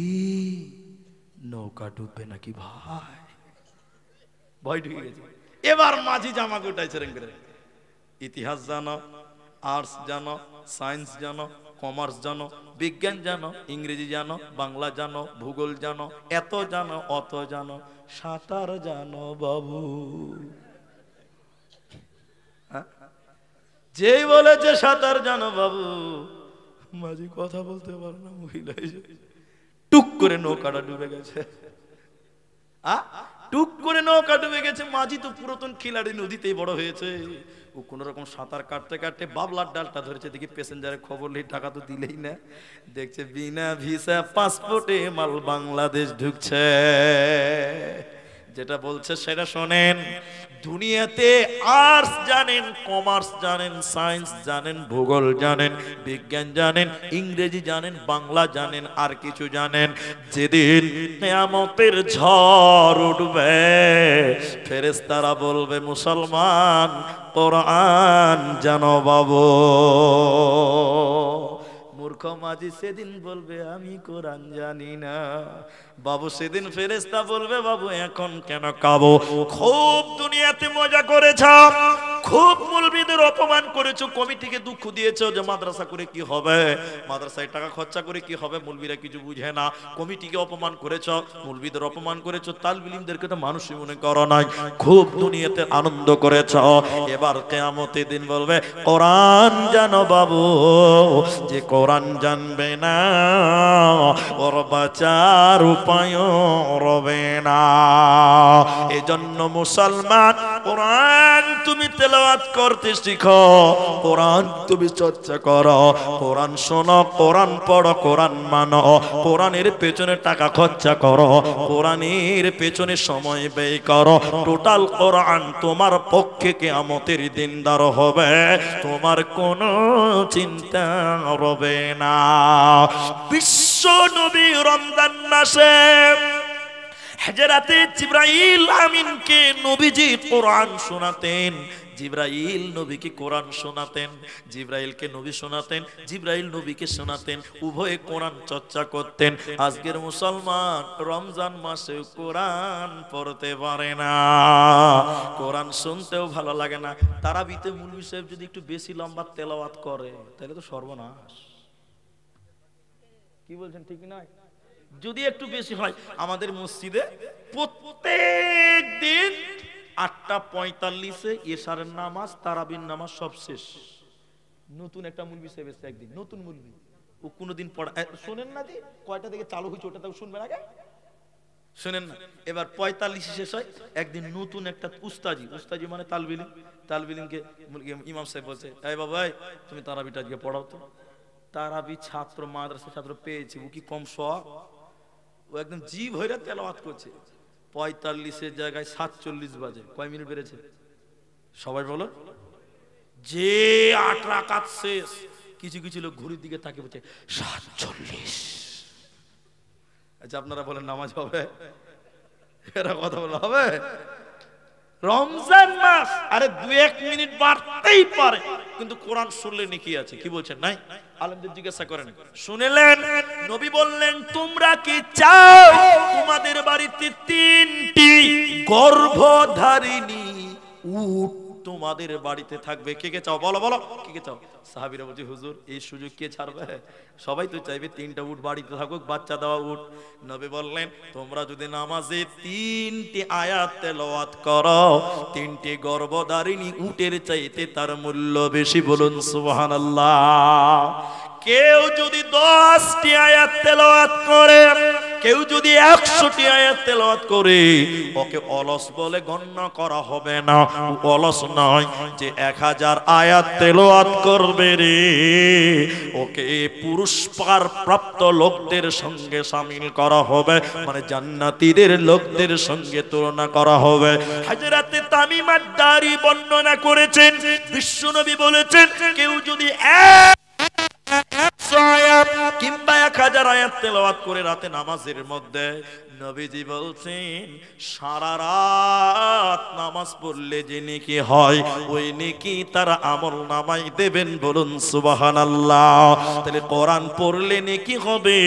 নৌকা ডুববে নাকি ভাই? ভয় ঢুকে গেছে। এবার মাঝি জামা গোটাইছে রেং করে, ইতিহাস জানো, আর্টস জানো, সায়েন্স জানো, কমার্স জানো, বিজ্ঞান জানো, ইংরেজি জানো, বাংলা জানো, ভূগোল জানো, এত জানো অত জানো, সাঁতার জানো বাবু? যেই বলেছে সাঁতার জানো বাবু, মাঝি কথা বলতে পারে না, মহিলা টুক করে নৌকাটা ডুবে গেছে। টুক করে নৌকা ডুবে গেছে। মাঝি তো পুরাতন খিলাড়ি, নদীতেই বড় হয়েছে। ও কোন রকম সাঁতার কাটতে কাটতে বাবলার ডালটা ধরেছে। দেখি প্যাসেঞ্জারের খবর নেই, টাকা তো দিলেই না। দেখছে বিনা ভিসা পাসপোর্টে মাল বাংলাদেশ ঢুকছে। যেটা বলছে সেটা শোনেন। দুনিয়াতে আর্টস জানেন, কমার্স জানেন, সায়েন্স জানেন, ভূগোল জানেন, বিজ্ঞান জানেন, ইংরেজি জানেন, বাংলা জানেন, আর কিছু জানেন, যেদিন কিয়ামতের ঝড় উঠবে ফেরেশতারা বলবে মুসলমান কোরআন জানো বাবু। মূর্খ মাঝি সেদিন বলবে আমি কোরআন জানি না। বাবু সেদিন ফেরেশতা বলবে বাবু এখন কেন কাবো? খুব দুনিয়াতে মজা করেছ, খুব মুলবিদের অপমান করেছো, কমিটিকে দুঃখ দিয়েছো যে মাদ্রাসা করে কি হবে, মাদ্রাসায় টাকা খরচা করে কি হবে, মুলবিরা কিছু বুঝে না। কমিটিকে অপমান করেছো, মুলবিদের অপমান করেছো, তালিব ইলমদেরকে তো মানুষই মনে করো নাই। খুব দুনিয়াতে আনন্দ করেছো। এবার কিয়ামতের দিন বলবে কোরআন জানো বাবু। যে কোরআন জানবে না ওর বাঁচার উপায় রবে না। এজন্য মুসলমান কোরআন তুমি তেলাওয়াত করতে শিখো, কোরআন তুমি চর্চা করো, কোরআন শোনো, কোরআন পড়ো, কোরআন মানো, কোরআনের পেছনে টাকা খরচা করো, কোরআনের পেছনে সময় ব্যয় করো। টোটাল কোরআন তোমার পক্ষে কিয়ামতের দিন দাঁড় হবে, তোমার কোনো চিন্তা রবে না। বিশ্ব নবী রমজান মাসে হিজরাতে জিবরাইল আমিনকে নবীজি কোরআন শোনাতেন। জিবরাইল নবীকে কোরআন শোনাতেন, জিবরাইলকে নবী শোনাতেন, জিবরাইল নবীকে শোনাতেন, উভয়ে কোরআন চর্চা করতেন। আজকের মুসলমান রমজান মাসে কোরআন পড়তে পারে না, কোরআন শুনতেও ভালো লাগে না। তারাবিতে মৌলভী সাহেব যদি একটু বেশি লম্বা তেলাওয়াত করে তাহলে তো সর্বনাশ। কি বলছেন ঠিক নয়? যদি একটু বেশি হয়, আমাদের মসজিদে প্রত্যেক দিন 8:45-এ এশারের নামাজ, তারাবির নামাজ সব শেষ। নতুন একটা মুলবি সাহেব এসেছে একদিন, নতুন মুলবি, ও কোনোদিন পড়া শোনেন না। যে কয়টা থেকে চালু হয়েছে ওটা তাও শুনবেন আগে, শোনেন না। এবার 45 শেষ হয়, একদিন নতুন একটা উস্তাজি, উস্তাজি মানে তালবিলিম, তালবিলিমকে ইমাম সাহেব বলছে এই বাবা তুমি তারাবিটা আজকে পড়াও তো। তারাবি ছাত্র, মাদ্রাসা ছাত্র পেয়েছি, ও কি কম শখ? ও একদম জি ভরে তেলাওয়াত করছে। 45-এর জায়গায় 47 বাজে। কয় মিনিট বেড়েছে সবাই বলো? যে 8 রাকাত শেষ, কিছু কিছু লোক ঘড়ির দিকে তাকিয়ে বলছে 47। আচ্ছা আপনারা বলেন নামাজ হবে? এরা কথা বলা হবে? রমজান মাস, আরে 2-1 মিনিট বাড়তেই পারে, কিন্তু কোরআন শুনলে নেকি আছে। কি বলছেন? নাই আলেমদের জিজ্ঞাসা করেন। শুনলেন নবী বললেন তোমরা কি চাও তোমাদের বাড়িতে 3টি গর্ভধারিণী উট তোমাদের বাড়িতে থাকবে? কে কে চাও? বলো বলো, কে কে চাও? সাহাবীরা বলছে হুজুর এই সুযোগ কে ছাড়বে? সবাই তো চাইবে 3টা উট বাড়িতে থাকুক, বাচ্চা দেওয়া উট। নবী বললেন তোমরা যদি নামাজে 3টি আয়াত তেলাওয়াত করো, 3টি গর্ভধারিণী উটের চাইতে তার মূল্য বেশি। বলুন সুবহানাল্লাহ। কেউ যদি 10টি আয়াত তেলাওয়াত করে, কেউ যদি 100টি আয়াত তেলাওয়াত করে, ওকে অলস বলে গণ্য করা হবে না। অলস নয়, যে 1000 আয়াত তেলাওয়াত করবে রে, ওকে পুরস্কার প্রাপ্ত লোকদের সঙ্গে শামিল করা হবে, মানে জান্নাতীদের লোকদের সঙ্গে তুলনা করা হবে। হযরতে তামিম আদ-দারি বর্ণনা করেছেন, বিশ্বনবী বলেছেন কেউ যদি 100 আয়াত কিংবা 1000 আয়াত তেলাওয়াত করে রাতে নামাজের মধ্যে, নবীজি বলছেন সারা রাত নামাজ পড়লে যে নেকি হয় ওই নেকি তার আমল নামায় দেবেন। বলুন সুবহানাল্লাহ। তাহলে কোরআন পড়লে নেকি হবে,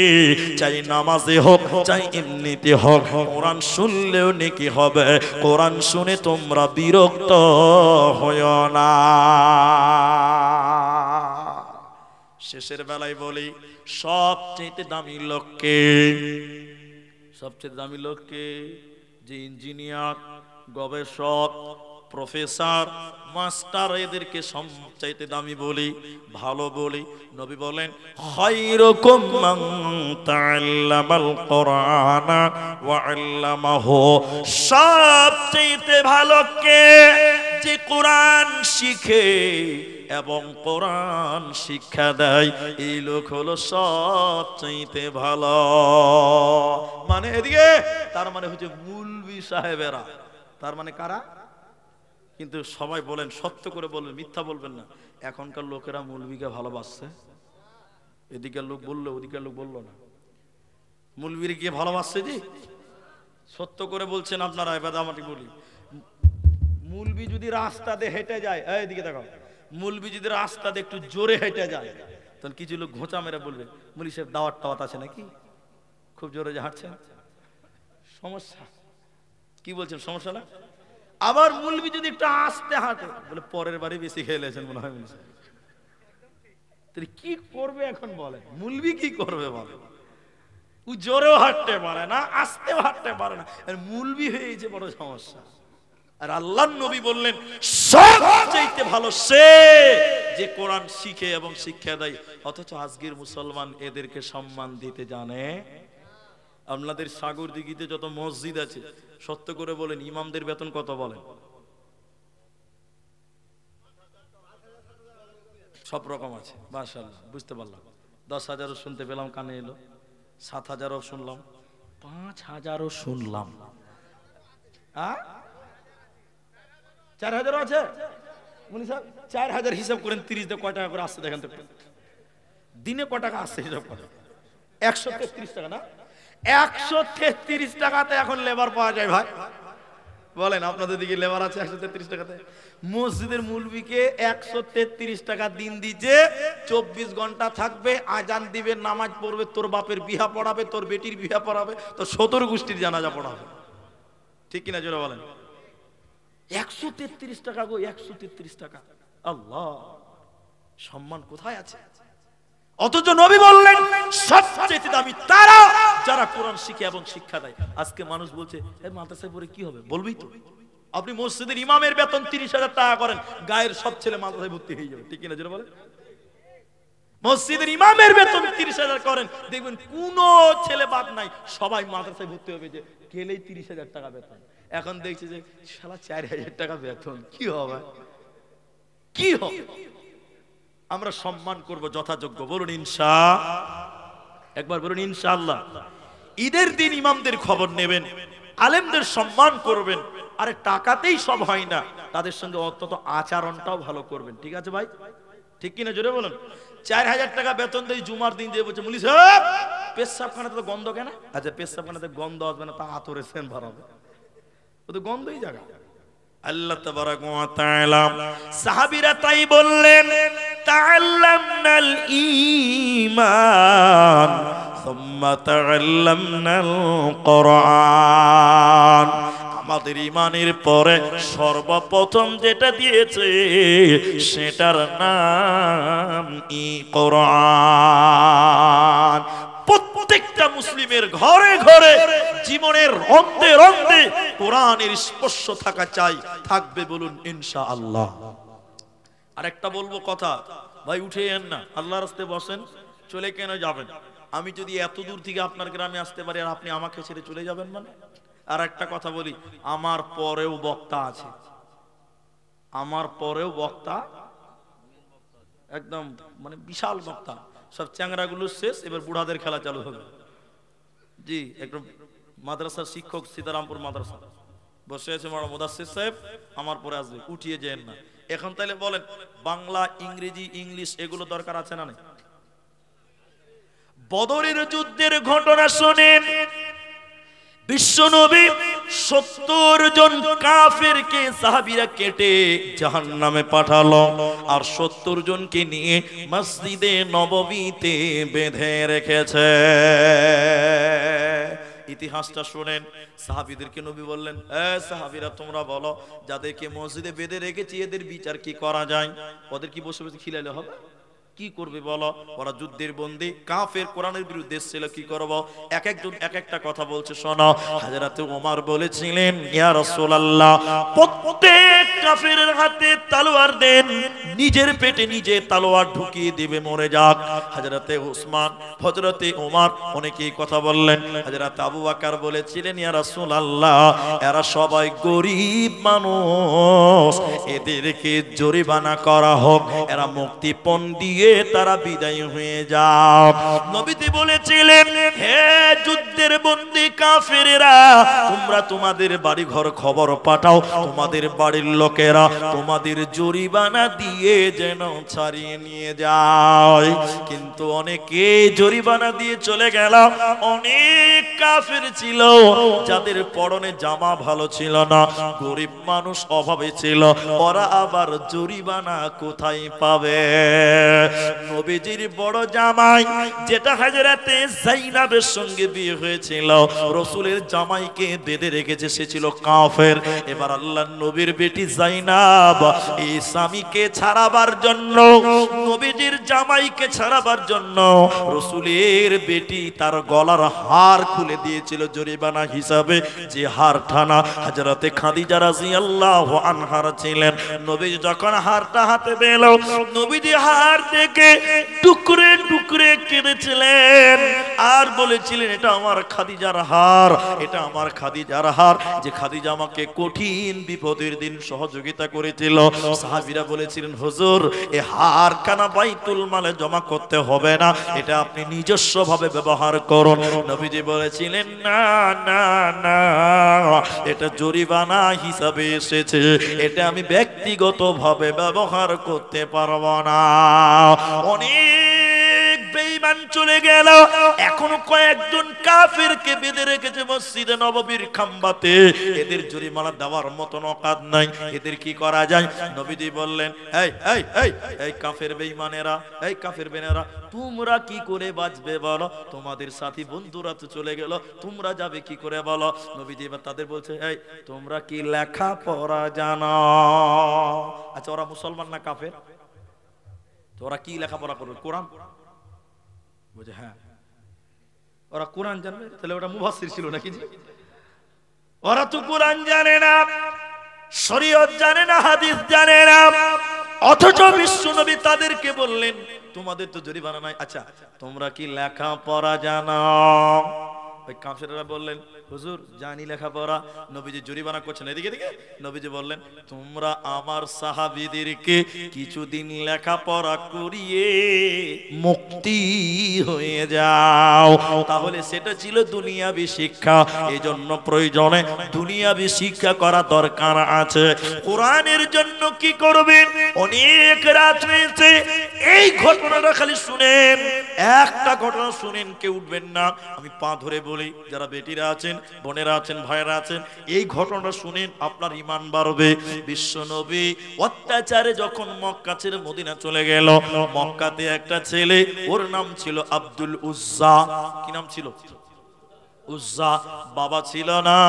চাই নামাজে হোক চাই এমনিতে হোক, কোরআন শুনলেও নেকি হবে। কোরআন শুনে তোমরা বিরক্ত হয়ো না। শেষের বেলায় বলি সবচেয়ে দামি লোককে, সবচেয়ে দামি লোককে যে ইঞ্জিনিয়ার, গবেষক, প্রফেসর, মাস্টার এদেরকে সবচাইতে দামি বলি, ভালো বলি। নবী বলেন খায়রুকুম মান তাআল্লামাল কুরআনা ওয়া আল্লামাহু, সবচাইতে ভালো কে? যে কোরআন শিখে এবং কোরআন শিক্ষা দেয়, এই লোক হলো সবচাইতে ভালো। মানে এদিকে তার মানে হচ্ছে মুলবি সাহেবেরা। তার মানে কারা? কিন্তু সবাই বলেন, সত্য করে বলবেন, মিথ্যা বলবেন না। এখনকার লোকেরা মুলবিকে ভালোবাসছে। এদিকের লোক বললো, ওদিকের লোক বললো না। মুলবির গিয়ে ভালোবাসছে জি, সত্য করে বলছেন আপনারা। এবার আমাকে বলি, মুলবি যদি রাস্তা দিয়ে হেঁটে যায়, এইদিকে দেখো, মুলবি যদি রাস্তা দিয়ে একটু জোরে হেঁটে যায়, তখন কিছু লোক ঘোঁচা মেরে বলবে মুলি সাহেব দাওয়াত টাওয়াত আছে নাকি, খুব জোরে যে হাঁটছেন, সমস্যা। কি বলছেন, সমস্যা না? আবার মুলবি যদি একটু আস্তে হাঁটে, বলে পরের বাড়ি বেশি খেলেছেন মনে হয়। কি করবে এখন বলে, মুলবি কি করবে বলে? ও জোরেও হাঁটতে পারে না, আস্তেও হাঁটতে পারে না, মুলবি হয়েছে বড় সমস্যা। আর আল্লাহর নবী বললেন সবচেয়ে ভালো সে যে কোরআন শিখে এবং শিক্ষা দেয়। অথচ আজকের মুসলমান এদেরকে সম্মান দিতে জানে। আপনাদের সাগর দিঘিতে যত মসজিদ আছে, সত্য করে বলেন ইমামদের বেতন কত বলেন? সব রকম আছে, মাশাআল্লাহ, বুঝতে পারলাম। 10,000ও শুনতে পেলাম, কানে এলো। 7,000ও শুনলাম, 5,000ও শুনলাম। 4,000ও আছে। 4,000 হিসাব করেন, 30 দিয়ে কয় টাকা করে আসছে দেখেন তো। দিনে কয় টাকা আসছে হিসাব করেন। 133 টাকা না? 133 টাকাতে এখন লেবার পাওয়া যায় ভাই? বলেন আপনাদের দিকে লেবার আছে 133 টাকাতে? মসজিদের মুলবিকে 133 টাকা দিন দিচ্ছে, 24 ঘন্টা থাকবে, আজান দিবে, নামাজ পড়বে, তোর বাপের বিয়া পড়াবে, তোর বেটির বিয়া পড়াবে, তোর 17 গোষ্ঠীর জানাজা পড়াবে। ঠিক কিনা জোরে বলেন? 133 টাকা গো, 133 টাকা। আল্লাহ, সম্মান কোথায় আছে? অথচ নবী বললেন সবচেয়ে দামি তারা যারা কোরআন শিখে এবং শিক্ষা দেয়। আজকে মানুষ বলছে মাদ্রাসায় পড়ে কি হবে, বলবি তো। আপনি মসজিদের ইমামের বেতন 30,000 টাকা করেন, গায়ের সব ছেলে মাদ্রাসায় ভর্তি হয়ে যাবে। ঠিক কিনা জোরে বলেন? মসজিদের ইমামের বেতন 30,000 করেন, দেখবেন কোন ছেলে বাদ নাই, সবাই মাদ্রাসায় ভর্তি হবে। যে গেলেই 30,000 টাকা বেতন। এখন দেখছে যে শালা 4,000 টাকা বেতন, কি হবে, কি হবে? আমরা সম্মান করব যথাযোগ্য। বলুন একবার বলুন ইনশাআল্লাহ। ঈদের দিন ইমামদের খবর নেবেন, আলেমদের সম্মান করবেন। আরে টাকাতেই সব হয় না, তাদের সঙ্গে অন্তত আচরণটাও ভালো করবেন। ঠিক আছে ভাই? ঠিক কিনা জোরে বলুন। 4,000 টাকা বেতন দেয়, জুমার দিন দিয়ে বলছে মুলি সাহেব পেশাবখানাতে তো গন্ধ কেন? আচ্ছা পেশাবখানাতে গন্ধ আসবে না, তা আতরে সেন ভরাবে, ও তো গন্ধই জায়গা। আল্লাহ তাবারাক ওয়া তাআলা, সাহাবীরা তাই বললেন তাআল্লামনাল ঈমান সুম্মা তাআল্লামনাল কুরআন। আমাদের ঈমানের পরে সর্বপ্রথম যেটা দিয়েছে সেটার নাম কোরআন। প্রত্যেকটা মুসলিমের ঘরে ঘরে জীবনের রন্ধে রন্ধে কোরআনের স্পর্শ থাকা চাই, থাকবে। বলুন ইনশাআল্লাহ। আরেকটা বলবো কথা, ভাই উঠেন না, আল্লাহর রাস্তায় বসেন, চলে কেন যাবেন? আমি যদি এত দূর থেকে আপনার গ্রামে আসতে পারি আর আপনি আমাকে ছেড়ে চলে যাবেন মানে? আর একটা কথা বলি, আমার পরেও বক্তা আছে, আমার পরেও বক্তা, একদম মানে বিশাল বক্তা। সব চ্যাংরাগুলো শেষ, এবার বুড়াদের খেলা চালু হবে। জি, একদম মাদ্রাসার শিক্ষক, সীতারামপুর মাদ্রাসা বসে আছে মারা মুদাসসির সাহেব, আমার পরে আসবে, উঠিয়ে যেন না। এখন তাহলে বলেন, বাংলা, ইংরেজি, ইংলিশ এগুলো দরকার আছে না নেই? বদরের যুদ্ধের ঘটনা শোনেন। বিশ্বনবী 70 জন কাফেরকে সাহাবীরা কেটে জাহান্নামে পাঠালো, আর 70 জনকে নিয়ে মসজিদে নববীতে বেঁধে রেখেছে। ইতিহাসটা শুনেন। সাহাবীদেরকে নবী বললেন, সাহাবীরা তোমরা বলো, যাদেরকে মসজিদে বেঁধে রেখেছি এদের বিচার কি করা যায়? ওদের কি বসে বসে খিলাইলে হবে? কি করবে বলো? ওরা যুদ্ধের বন্দী, কাফের, কোরআনের বিরুদ্ধে ছিল, কি করব? এক একজন এক একটা কথা বলছে, শোনো। হযরত ওমর বলেছিলেন, ইয়া রাসূলুল্লাহ, প্রত্যেক কাফেরের হাতে তলোয়ার দেন, নিজের পেটে নিজে তলোয়ার ঢুকিয়ে দিবে, মরে যাক। হযরতে উসমান, হযরতে ওমর অনেকেই কথা বললেন। হযরত আবু বকর বলেছিলেন, ইয়া রাসূলুল্লাহ, এরা সবাই গরীব মানুষ, এদেরকে জরিমানা করা হোক, এরা মুক্তিপণ দিয়ে তারা বিদায় হয়ে যাও। নবীজি বলেছিলেন, হে যুদ্ধের বন্দী কাফেরেরা, তোমরা তোমাদের বাড়ি ঘর খবর পাঠাও, তোমাদের বাড়ির লোকেরা তোমাদের জরিমানা দিয়ে যেন ছাড়িয়ে নিয়ে যায়। কিন্তু অনেকে জরিমানা দিয়ে চলে গেল। অনেক কাফের ছিল যাদের পরনে জামা ভালো ছিল না, গরিব মানুষ, অভাবে ছিল, ওরা আবার জরিমানা কোথায় পাবে? নবীজির বড় জামাই, যেটা হযরতে যায়েনাবের সঙ্গে বিয়ে হয়েছিল, রাসূলের জামাইকে বেঁধে রেখেছে, সে ছিল কাফের। এবার আল্লাহর নবীর বেটি যায়েনাব এই স্বামীকে ছাড়াবার জন্য, নবীজির জামাইকে ছাড়াবার জন্য রাসূলের বেটি তার গলার হার খুলে দিয়েছিল জরিমানা হিসাবে। যে হার টানা হযরতে খাদিজা রাদিয়াল্লাহু আনহা ছিলেন। নবীজি যখন হারটা হাতে পেল, নবীজি হার দেখে টুকরে টুকরে কেঁদেছিলেন আর বলেছিলেন, এটা আমার খাদিজার হার, এটা আমার খাদিজার হার, যে খাদিজা আমাকে কঠিন বিপদের দিন সহযোগিতা করেছিল। সাহাবীরা বলেছিলেন, হুজুর, এই হার কানা বাইতুল মালে জমা করতে হবে না, এটা আপনি নিজস্ব ভাবে ব্যবহার করুন। নবীজি বলেছিলেন, না না না, এটা জরিমানা হিসাবে এসেছে, এটা আমি ব্যক্তিগত ভাবে ব্যবহার করতে পারবো না। অনেক বেঈমান চলে গেল, এখনো কয়েকজন কাফেরকে বেঁধে রেখেছে মসজিদে নববীর খাম্বাতে। এদের জরিমানা দেওয়ার মতন অকাত নাই, এদের কি করা যায়? নবীজি বললেন, এই এই এই এই কাফের বেঈমানেরা, এই কাফের বেঈমানেরা, তোমরা কি করে বাঁচবে বলো? তোমাদের সাথী বন্ধুরা তো চলে গেল, তোমরা যাবে কি করে বলো? নবীজি এবার তাদের বলছে, এই তোমরা কি লেখাপড়া জানো? আচ্ছা, ওরা মুসলমান না কাফের? তো ওরা কি লেখাপড়া করবে? কোরআন বুঝে? হ্যাঁ, ওরা কোরআন জানবে, তাহলে ওটা মুফাসসির ছিল নাকি? ওরা তো কোরআন জানে না, শরীয়ত জানে না, হাদিস জানে না, অথচ বিশ্বনবী তাদেরকে বললেন, তোমাদের তো জরিমানা নাই, আচ্ছা তোমরা কি লেখাপড়া জানো? ওই কাফেররা বললেন, হুজুর জানি লেখাপড়া। নবীজি জরিমানা করছেন, এদিকে দিকে। নবীজি বললেন, তোমরা আমার সাহাবীদেরকে কিছুদিন লেখাপড়া করিয়ে মুক্তি হয়ে যাও। তাহলে সেটা ছিল দুনিয়াবি শিক্ষা। এজন্য প্রয়োজনে দুনিয়াবি শিক্ষা করা দরকার আছে। কোরআনের জন্য কি করবেন? অনেক রাত হয়েছে, এই ঘটনাটা খালি শুনেন, একটা ঘটনা শুনেন, কেউ উঠবেন না। আমি পা ধরে বলি, যারা বেটিরা আছেন, বোনেরা আছেন, ভাইয়েরা আছেন, এই ঘটনাটা শুনেন, আপনার ঈমান বাড়বে। বিশ্বনবী অত্যাচারে যখন মক্কা ছেড়ে মদিনা চলে গেল, মক্কাতে একটা ছেলে, ওর নাম ছিল আব্দুল উজ্জা। কি নাম ছিল? উজ্জা। বাবা ছিল না,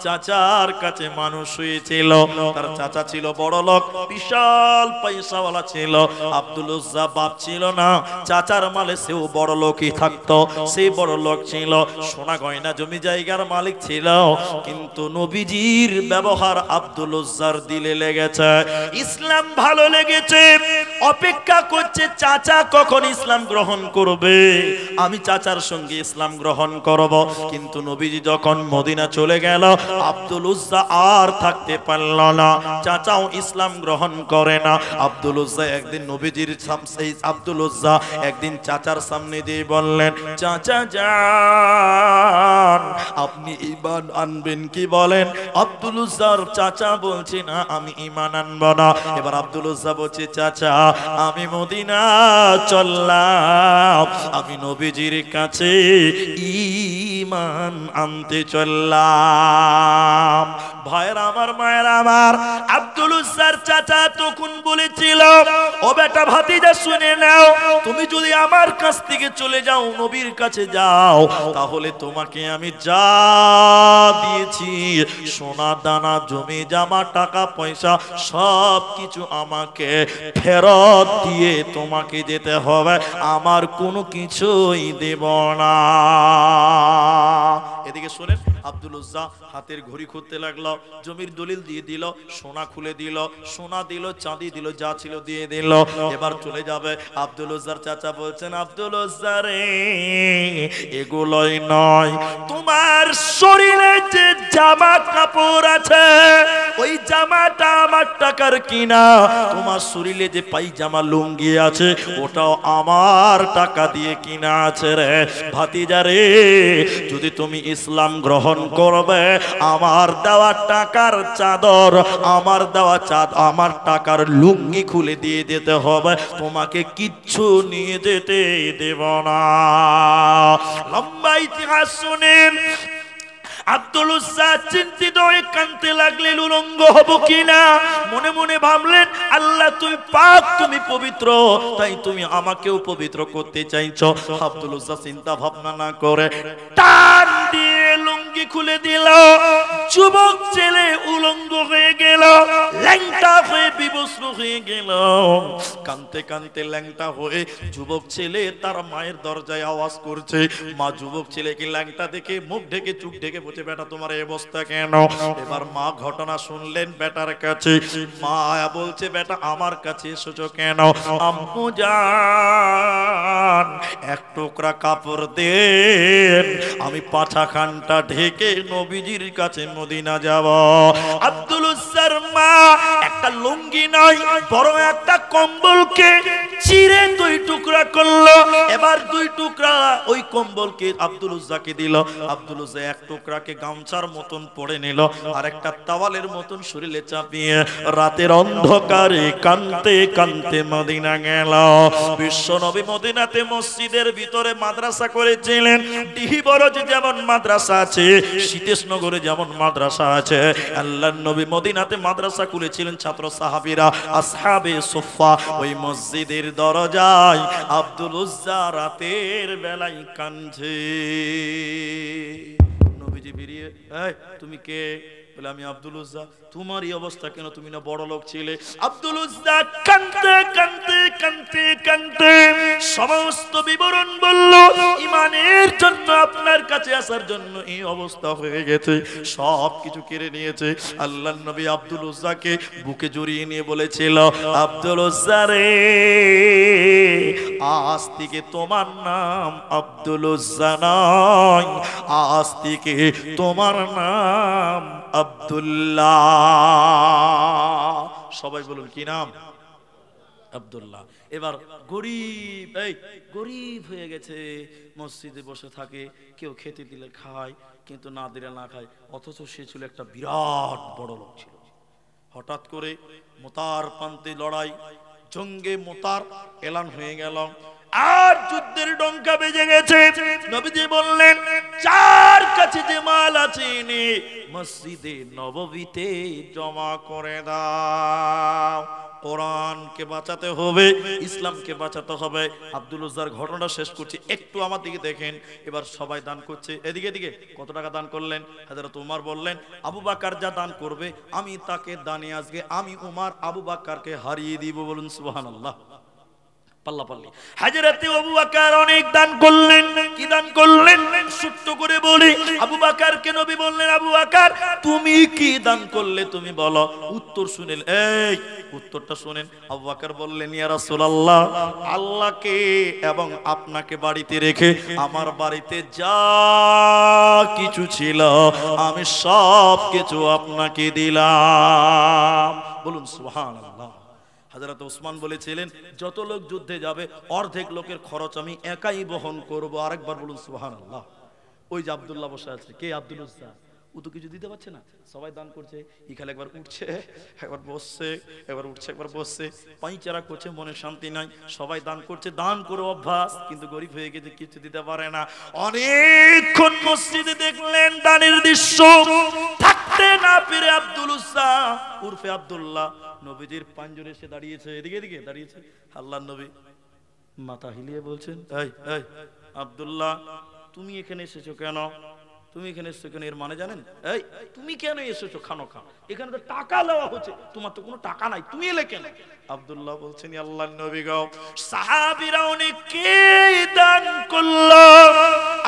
চাচার কাছে মানুষ হয়েছিল। তার চাচা ছিল বড় লোক, বিশাল পয়সাওয়ালা ছিল। আব্দুল উজ্জা বাপ ছিল না, চাচার মালে সেও বড় লোকই থাকতো, সেই বড় লোক ছিল, সোনা গয়না জমি জায়গার মালিক ছিল। কিন্তু নবীজির ব্যবহার আব্দুল উজ্জার দিলে লেগেছে, ইসলাম ভালো লেগেছে, অপেক্ষা করছে চাচা কখন ইসলাম গ্রহণ করবে, আমি চাচার সঙ্গে ইসলাম গ্রহণ করব। কিন্তু নবীজি যখন মদিনা চলে গেল, আব্দুল উজ্জা আর থাকতে পারল না, চাচাও ইসলাম গ্রহণ করে না। আব্দুল উজ্জা একদিন নবীজির সামনে, আব্দুল উজ্জা একদিন চাচার সামনে দিয়ে বললেন, চাচা যান, আপনি ঈমান আনবেন কি বলেন? আব্দুল উজ্জার চাচা বলছে, না আমি ঈমান আনব না। এবার আব্দুল উজ্জা বলছে, চাচা আমি মদিনা চললাম, আমি নবীজির কাছে ঈমান আনতে চললাম। ভাইরা আমার, মায়েরা আমার, আব্দুল উজ্জা উজ্জার চাচা তখন বলেছিল, ও বেটা ভাতিজা শুনে নাও, তুমি যদি আমার কাছ থেকে চলে যাও, নবীর কাছে যাও, তাহলে তোমাকে আমি যা দিয়েছি সোনা দানা জমি জামা টাকা পয়সা সব কিছু আমাকে ফেরত দিয়ে তোমাকে যেতে হবে, আমার কোনো কিছুই দেব না। এদিকে শুনেন, আব্দুল উজ্জা হাতের ঘড়ি খুঁজতে লাগলো, জমির দলিল দিয়ে দিল, সোনা খুলে দিল, সোনা দিল, চাঁদি দিল, যা ছিল দিয়ে দিল। এবার চলে যাবে। আব্দুল উজ্জার চাচা বলছেন, আব্দুল উজ্জা রে, এগুলোই নয়, তোমার শরীরে যে জামা কাপড় আছে ওই জামাটা আমার টাকার কিনা, তোমার শরীরে যে পায়জামা লুঙ্গি আছে ওটাও আমার টাকা দিয়ে কিনা আছে রে ভাতিজা রে। যদি তুমি ইসলাম গ্রহণ করবে, আমার দেওয়া টাকার চাদর, আমার দেওয়া আমার টাকার লুঙ্গি খুলে দিয়ে যেতে হবে, তোমাকে কিচ্ছু নিয়ে যেতে দেব না। লম্বা ইতিহাস শুনেন। আব্দুল উজ্জা চিন্তিত হয়ে কাঁদতে লাগলেন, উলঙ্গ হব কিনা। মনে মনে ভাবলেন, আল্লাহ তুমি পাক, তুমি পবিত্র, তাই তুমি আমাকেও পবিত্র করতে চাইছো। আব্দুল উজ্জা চিন্তা ভাবনা না করে টান দিয়ে লুঙ্গি খুলে দিল। যুবক ছেলে উলঙ্গ হয়ে গেল, ল্যাংটা হয়ে বিবস্ত্র হয়ে গেল। কাঁদতে কাঁদতে ল্যাংটা হয়ে যুবক ছেলে তার মায়ের দরজায় আওয়াজ করছে। মা যুবক ছেলেকে ল্যাংটা দেখে মুখ ঢেকে চুপ ঢেকে বলছে, বেটা তোমার এই অবস্থা কেন? এবার মা ঘটনা শুনলেন বেটার কাছে। মা বলছে, বেটা আমার কাছে এসেছো কেন? আম্মু জান, এক টুকরা কাপড় দেন, আমি পাছাখানটা ঢেকে নবীজির কাছে মদিনা যাব। আব্দুল উজ্জার মা একটা লুঙ্গি নয় বরং একটা কম্বলকে চিরে দুই টুকরা করলো। এবার দুই টুকরা ওই কম্বলকে আব্দুল উজ্জাকে দিল। আব্দুল উজ্জা এক টুকরাকে গামছার মতন পরে নিল, আর একটা তাওয়ালের মতন শরীরে চাপিয়ে রাতের অন্ধকারে কাঁদতে কাঁদতে মদিনা গেল। বিশ্ব নবী মদিনাতে মসজিদের ভিতরে মাদ্রাসা করেছিলেন। ডিহিবরজে যেমন মাদ্রাসা আছে, শীতেশনগরে যেমন মাদ্রাসা আছে, আল্লাহর নবী মদিনাতে মাদ্রাসা খুলেছিলেন। ছাত্র সাহাবীরা আসহাবে সুফফা, ওই মসজিদের দরজায় আব্দুল উজ্জা রাতের বেলায় কাঁদছে। নবীজি বেরিয়ে, এই তুমি কে? বলে, আমি আব্দুল উজ্জা। তোমার এই অবস্থা কেন? তুমি না বড় লোক ছিলে? আব্দুল উজ্জা কাঁদতে কাঁদতে কাঁদতে কাঁদতে সমস্ত বিবরণ বলল। ইমানের জন্য আপনার কাছে আসার জন্য এই অবস্থা হয়ে গেছে, সব কিছু কেড়ে নিয়েছে। আল্লাহর নবী আব্দুল উজ্জাকে বুকে জড়িয়ে নিয়ে বলেছিল, আব্দুল উজ্জা রে, আজ থেকে তোমার নাম আব্দুল উজ্জা নয়, আজ থেকে তোমার নাম আব্দুল্লাহ। সবাই বলুন, কি নাম? আব্দুল্লাহ। এবার গরিব, এই গরিব হয়ে গেছে, মসজিদে বসে থাকে, কেউ খেতে দিলে খায়, কিন্তু না দিলে না খায়। অথচ সে ছিল একটা বিরাট বড় লোক ছিল। হঠাৎ করে মুতার প্রান্তে লড়াই, জঙ্গে মুতার এলান হয়ে গেল, আর যুদ্ধের ডঙ্কা বেজে গেছে। নবীজি বললেন, যার কাছে যে মাল আছে নে মসজিদে নববীতে জমা করে দাও। কোরআনকে বাঁচাতে হবে, ইসলামকে বাঁচাতে হবে। আব্দুল উজ্জার ঘটনা শেষ করছি, একটু আমার দিকে দেখেন। এবার সবাই দান করছে, এদিকে এদিকে। কত টাকা দান করলেন? হযরত উমর বললেন, আবু বকর যা দান করবে আমি তাকে দানে আজকে আমি উমর আবু বকরকে হারিয়ে দিব। বলুন সুবহানাল্লাহ। পাল্লাপাল্লি হযরত আবু বকর অনেক দান করলেন। কি দান করলেন? ছোট্ট করে বলি, আবু বকরকে নবী বললেন, আবু বকর তুমি কি দান করলে তুমি বলো। উত্তর শুনেন, এই উত্তরটা শুনেন। আবু বকর বললেন, ইয়া রাসূলুল্লাহ, আল্লাহকে এবং আপনাকে বাড়িতে রেখে আমার বাড়িতে যা কিছু ছিল আমি সব কিছু আপনাকে দিলাম। বলুন সুবহানাল্লাহ। হযরত ওসমান বলেছিলেন, যত লোক যুদ্ধে যাবে অর্ধেক লোকের খরচ আমি একাই বহন করব। আরেকবার বলুন সুবহানাল্লাহ। ওই যে আব্দুল্লাহ বসে আছে, কে? আব্দুল উজ্জা। ও তো কিছু দিতে পারছে না, সবাই দান করছে, এখানে একবার উঠছে একবার বসছে, একবার উঠছে একবার বসছে, পাঁইচারা করছে, মনে শান্তি নাই। সবাই দান করছে, দান করে অভ্যাস, কিন্তু গরিব হয়ে গেছে, কিছু দিতে পারে না। অনেকক্ষণ মসজিদে দেখলেন দানের দৃশ্য, থাকতে না পেরে আব্দুল উজ্জা উর্ফে আব্দুল্লাহ নবীজির পাঞ্জরে এসে দাঁড়িয়েছে, এদিকে এদিকে দাঁড়িয়েছে। আল্লাহর নবী মাথা হিলিয়ে বলছেন, এই এই আব্দুল্লাহ, তুমি এখানে এসেছো কেন? তুমি এখানে এসেছো কেন? এর মানে জানেন? এই তুমি কেন এসেছো খানো খা? এখানে তো টাকা দেওয়া হচ্ছে, তোমার তো কোনো টাকা নাই, তুমি এলে কেন? আব্দুল্লাহ বলছেন, আল্লাহর নবী গো, সাহাবীরা অনেকে দান করলো,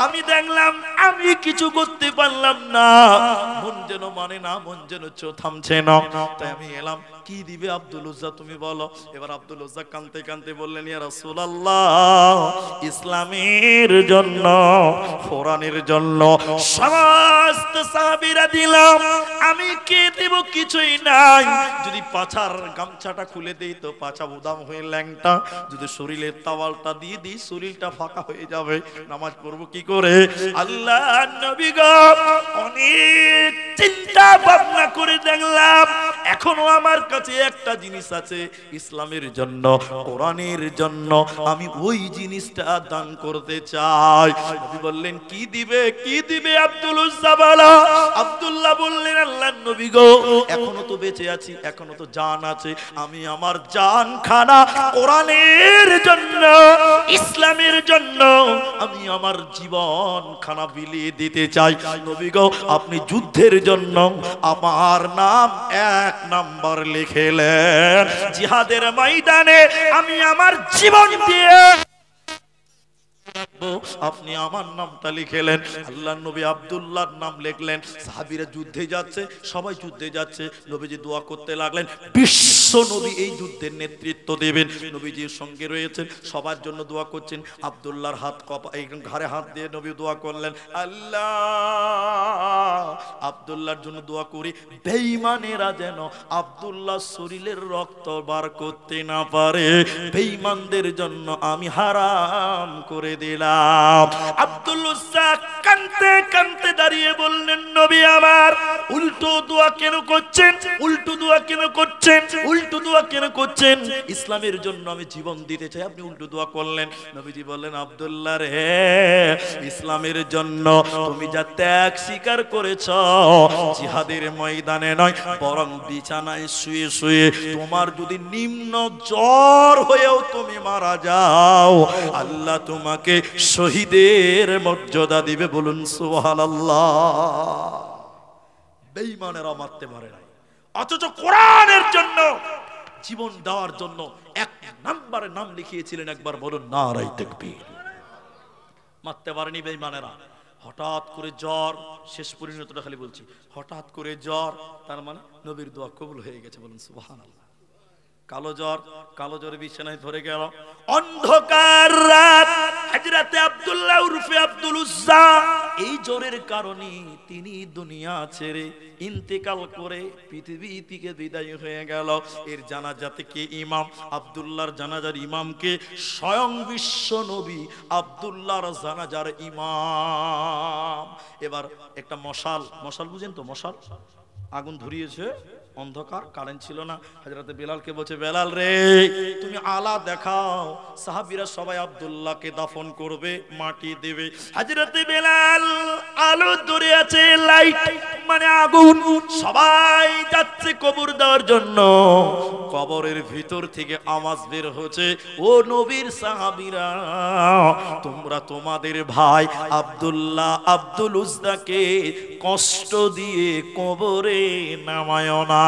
আমি দেখলাম আমি কিছু করতে পারলাম না, মন যেন মানে না, মন যেন থামছে না, তাই আমি এলাম। কি দিবে আব্দুল উজ্জা তুমি বলো? এবার আব্দুল উজ্জা কাঁদতে কাঁদতে বললেন, ইয়া রাসূলুল্লাহ, ইসলামের জন্য, কোরআনের জন্য সমস্ত সাহাবীরা দিলাম, আমি কে দেব? কিছুই নাই। যদি পাছার গামছাটা খুলে দেই তো পাছা উদাম হয়ে ল্যাংটা, যদি শরীরের তাওয়ালটা দিয়ে দিই শরীরটা ফাঁকা হয়ে যাবে, নামাজ পড়বো কি করে? আল্লাহর নবী গো, অনেক চিন্তা ভাবনা করে দেখলাম এখনো আমার কাছে একটা জিনিস আছে, ইসলামের জন্য, কোরআনের জন্য আমি ওই জিনিসটা দান করতে চাই। নবী বললেন, কি দিবে? কি দিবে আব্দুল উজ্জা বলো? আব্দুল্লাহ বললেন, আল্লাহর নবী গো, এখনো তো বেঁচে আছি, এখনো তো জান আছে, আমি আমার জান খানা কোরআনের জন্য, ইসলামের জন্য আমি আমার জীবন খানা বিলিয়ে দিতে চাই। নবী গো, আপনি যুদ্ধের জন্য আমার নাম 1 নাম্বার লিখেলেন, জিহাদের ময়দানে আমি আমার জীবন দিয়ে আপনি আমার নামটা লিখেলেন। আল্লাহর নবী আব্দুল্লাহর নাম লিখলেন। সাহাবীরা যুদ্ধে যাচ্ছে, সবাই যুদ্ধে যাচ্ছে, নবীজি দোয়া করতে লাগলেন, বিশ্ব নবী এই যুদ্ধের নেতৃত্ব দেবেন, নবীজির সঙ্গে রয়েছেন, সবার জন্য দোয়া করছেন। আব্দুল্লাহর হাত এই ঘাড়ে হাত দিয়ে নবী দোয়া করলেন, আল্লাহ আব্দুল্লাহর জন্য দোয়া করি, বেঈমানেরা যেন আব্দুল্লাহর শরীরের রক্ত বার করতে না পারে, বেঈমানদের জন্য আমি হারাম করে দিলাম। আব্দুল উজ্জা কাঁদতে কাঁদতে দাঁড়িয়ে বললেন, নবী আমার, উল্টো দোয়া কেন করছেন? উল্টো দোয়া কেন করছেন? উল্টো দোয়া কেন করছেন? ইসলামের জন্য আমি জীবন দিতে চাই, আপনি উল্টো দোয়া করলেন। নবীজি বললেন, আব্দুল্লাহ রে, ইসলামের জন্য তুমি যা ত্যাগ স্বীকার করেছ, জিহাদের ময়দানে নয় বরং বিছানায় শুয়ে শুয়ে, তোমার যদি নিম্ন জ্বর হয়েও তুমি মারা যাও, আল্লাহ তোমাকে শহীদের মর্যাদা দিবে। বলুন সুবহানাল্লাহ। বেঈমানেরা মারতে পারে না, অথচ কোরআনের জন্য জীবন দেওয়ার জন্য 1 নম্বরে নাম লিখিয়েছিলেন। একবার বলুন নারায়ে তাকবীর। মারতে পারেনি বেঈমানেরা। হঠাৎ করে জ্বর, শেষ পরিণতটা খালি বলছি, হঠাৎ করে জ্বর, তার মানে নবীর দোয়া কবুল হয়ে গেছে। বলুন সুবহানাল্লাহ। কালো জ্বর, কালো জ্বরে বিছানায় ধরে গেল, অন্ধকার রাত, হযরতে আব্দুল্লাহ উরফে আব্দুল উজ্জা এই জ্বরের কারণে তিনি দুনিয়া ছেড়ে ইন্তেকাল করে পৃথিবী থেকে বিদায় হয়ে গেল। এর জানাজাতে কে ইমাম? আব্দুল্লাহর জানাজার ইমামকে স্বয়ং বিশ্ব নবী আব্দুল্লাহর জানাজার ইমাম। এবার একটা মশাল, মশাল বুঝেন তো? মশাল, আগুন ধরিয়েছে, অন্ধকার, কারেন্ট ছিল না। হযরতে বেলালকে বলছে, বেলাল রে, তুমি আলা দেখাও। সাহাবীরা সবাই আব্দুল্লাহকে দাফন করবে, মাটি দেবে। হযরতে বেলাল আলো ধরে আছে, লাইট মানে আগুন, সবাই যাচ্ছে কবর দেওয়ার জন্য। কবরের ভিতর থেকে আওয়াজ বের হচ্ছে, ও নবীর সাহাবীরা, তোমরা তোমাদের ভাই আব্দুল্লাহ আব্দুল উজ্জাকে কষ্ট দিয়ে কবরে নামায় না।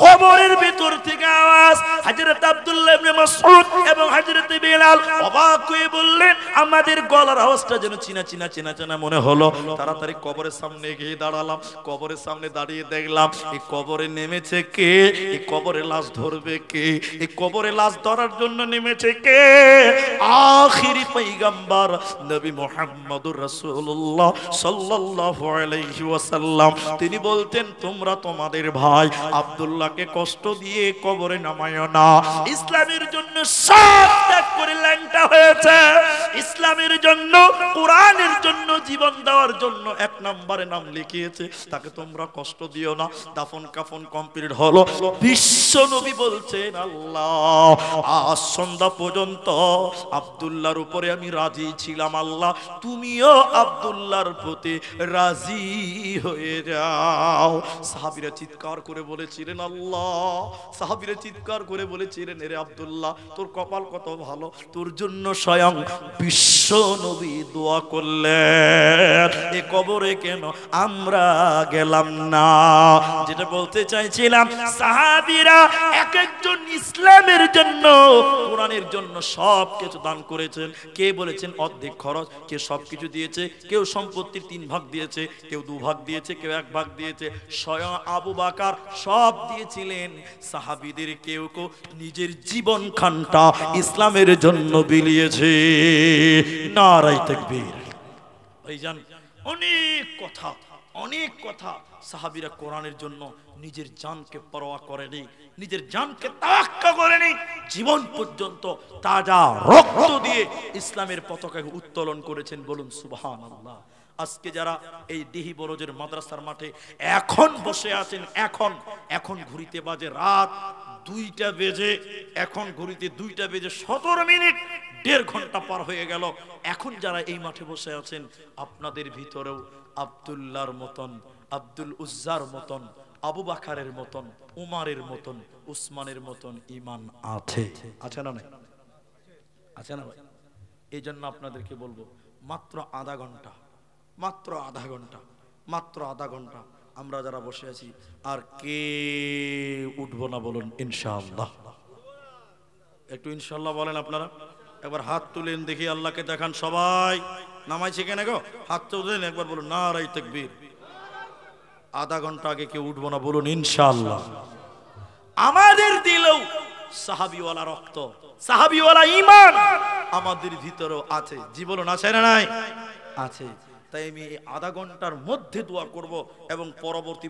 কবরের ভিতর থেকে আওয়াজ। হযরত আব্দুল্লাহ ইবনে মাসউদ এবং হযরত বেলাল অবাক হয়ে বললেন, আমাদের গলার আওয়াজটা যেন চিনা চিনা চেনা চেনা মনে হলো। তাড়াতাড়ি কবরের সামনে গিয়ে দাঁড়ালাম। কবরের সামনে দাঁড়িয়ে দেখলাম, এই কবরে নেমেছে কে? এই কবরে লাশ ধরবে কে? এই কবরে লাশ ধরার জন্য নেমেছে কে? আখিরি পয়গম্বর নবী মুহাম্মদুর রাসূলুল্লাহ সাল্লাল্লাহু আলাইহি ওয়াসাল্লাম। তিনি বলতেন, তোমরা তোমাদের ভাই আব্দুল্লাহকে কষ্ট দিয়ে কবরে নামায়ো না। ইসলামের জন্য সব ত্যাগ করে ল্যাংটা হয়েছে, ইসলামের জন্য, কোরআনের জন্য জীবন দেওয়ার জন্য 1 নম্বরে নাম দেখিয়েছে, তাকে তোমরা কষ্ট দিও না। দাফন কাফন কমপ্লিট হলো। বিশ্ব নবী বলছেন, আল্লাহ আজ সন্ধ্যা পর্যন্ত আব্দুল্লাহর উপরে আমি রাজি ছিলাম, আল্লাহ তুমিও আব্দুল্লাহর প্রতি রাজি হয়ে যাও। সাহাবীরা চিৎকার করে বলেছিলেন আল্লাহ, সাহাবীরা চিৎকার করে বলেছিলেন, এরে আব্দুল্লাহ তোর কপাল কত ভালো, তোর জন্য স্বয়ং বিশ্ব নবী দোয়া করলেন, এ কবরে কেন আমরা গেলাম না। যেটা বলতে চাইছিলাম, সাহাবীরা এক একজন ইসলামের জন্য, কোরআনের জন্য সব কিছু দান করেছেন। কে বলেছেন অর্ধেক খরচ, কে সবকিছু দিয়েছে, কেউ সম্পত্তির 3 ভাগ দিয়েছে, কেউ 2 ভাগ দিয়েছে, কেউ 1 ভাগ দিয়েছে। স্বয়ং আবু বকর সব দিয়েছিলেন। সাহাবীদের কেউ কেউ নিজের জীবন খানটা ইসলামের জন্য বিলিয়েছে। নারায়ে তাকবীর। ভাইজান, অনেক কথা, অনেক কথা। সাহাবীরা কোরআনের জন্য নিজের জানকে পরোয়া করেনি, নিজের জানকে তাওয়াক্কা করেনি, জীবন পর্যন্ত তাজা রক্ত দিয়ে ইসলামের পতাকাকে উত্তোলন করেছেন। বলুন সুবহানাল্লাহ। আজকে যারা এই দিহি বরজের মাদ্রাসার মাঠে এখন বসে আছেন, এখন ঘুরিতে বাজে রাত 2টা বেজে, এখন ঘুরিতে 2টা বেজে 17 মিনিট, 1.5 ঘন্টা পার হয়ে গেল। এখন যারা এই মাঠে বসে আছেন, আপনাদের ভিতরেও আব্দুল্লাহর মতন, আব্দুল উজ্জার মতন, আবু বকরের মতন, উমারের মতন, উসমানের মতন ঈমান আছে। আছে না নাই? আছে না ভাই? এই জন্য আপনাদেরকে বলবো, মাত্র আধা ঘন্টা, মাত্র আধা ঘন্টা, মাত্র আধা ঘন্টা আমরা যারা বসে আছি, আর কে উঠবো না বলুন ইনশাআল্লাহ। একটু ইনশাআল্লাহ বলেন আপনারা। একবার হাত তুলেন দেখি, আল্লাহকে দেখান। সবাই নামাইছে কেন গো? হাত তুলেন, একবার বলুন নারায়ে তাকবীর। আধা ঘন্টা আগে কেউ উঠবো না বলুন ইনশাআল্লাহ। আমাদের দিলেও সাহাবীওয়ালা রক্ত, সাহাবীওয়ালা ঈমান আমাদের ভিতরেও আছে। জি বলুন, আছে না নাই? আছে। তাই আমি আধা ঘন্টার মধ্যে দোয়া করব এবং পরবর্তী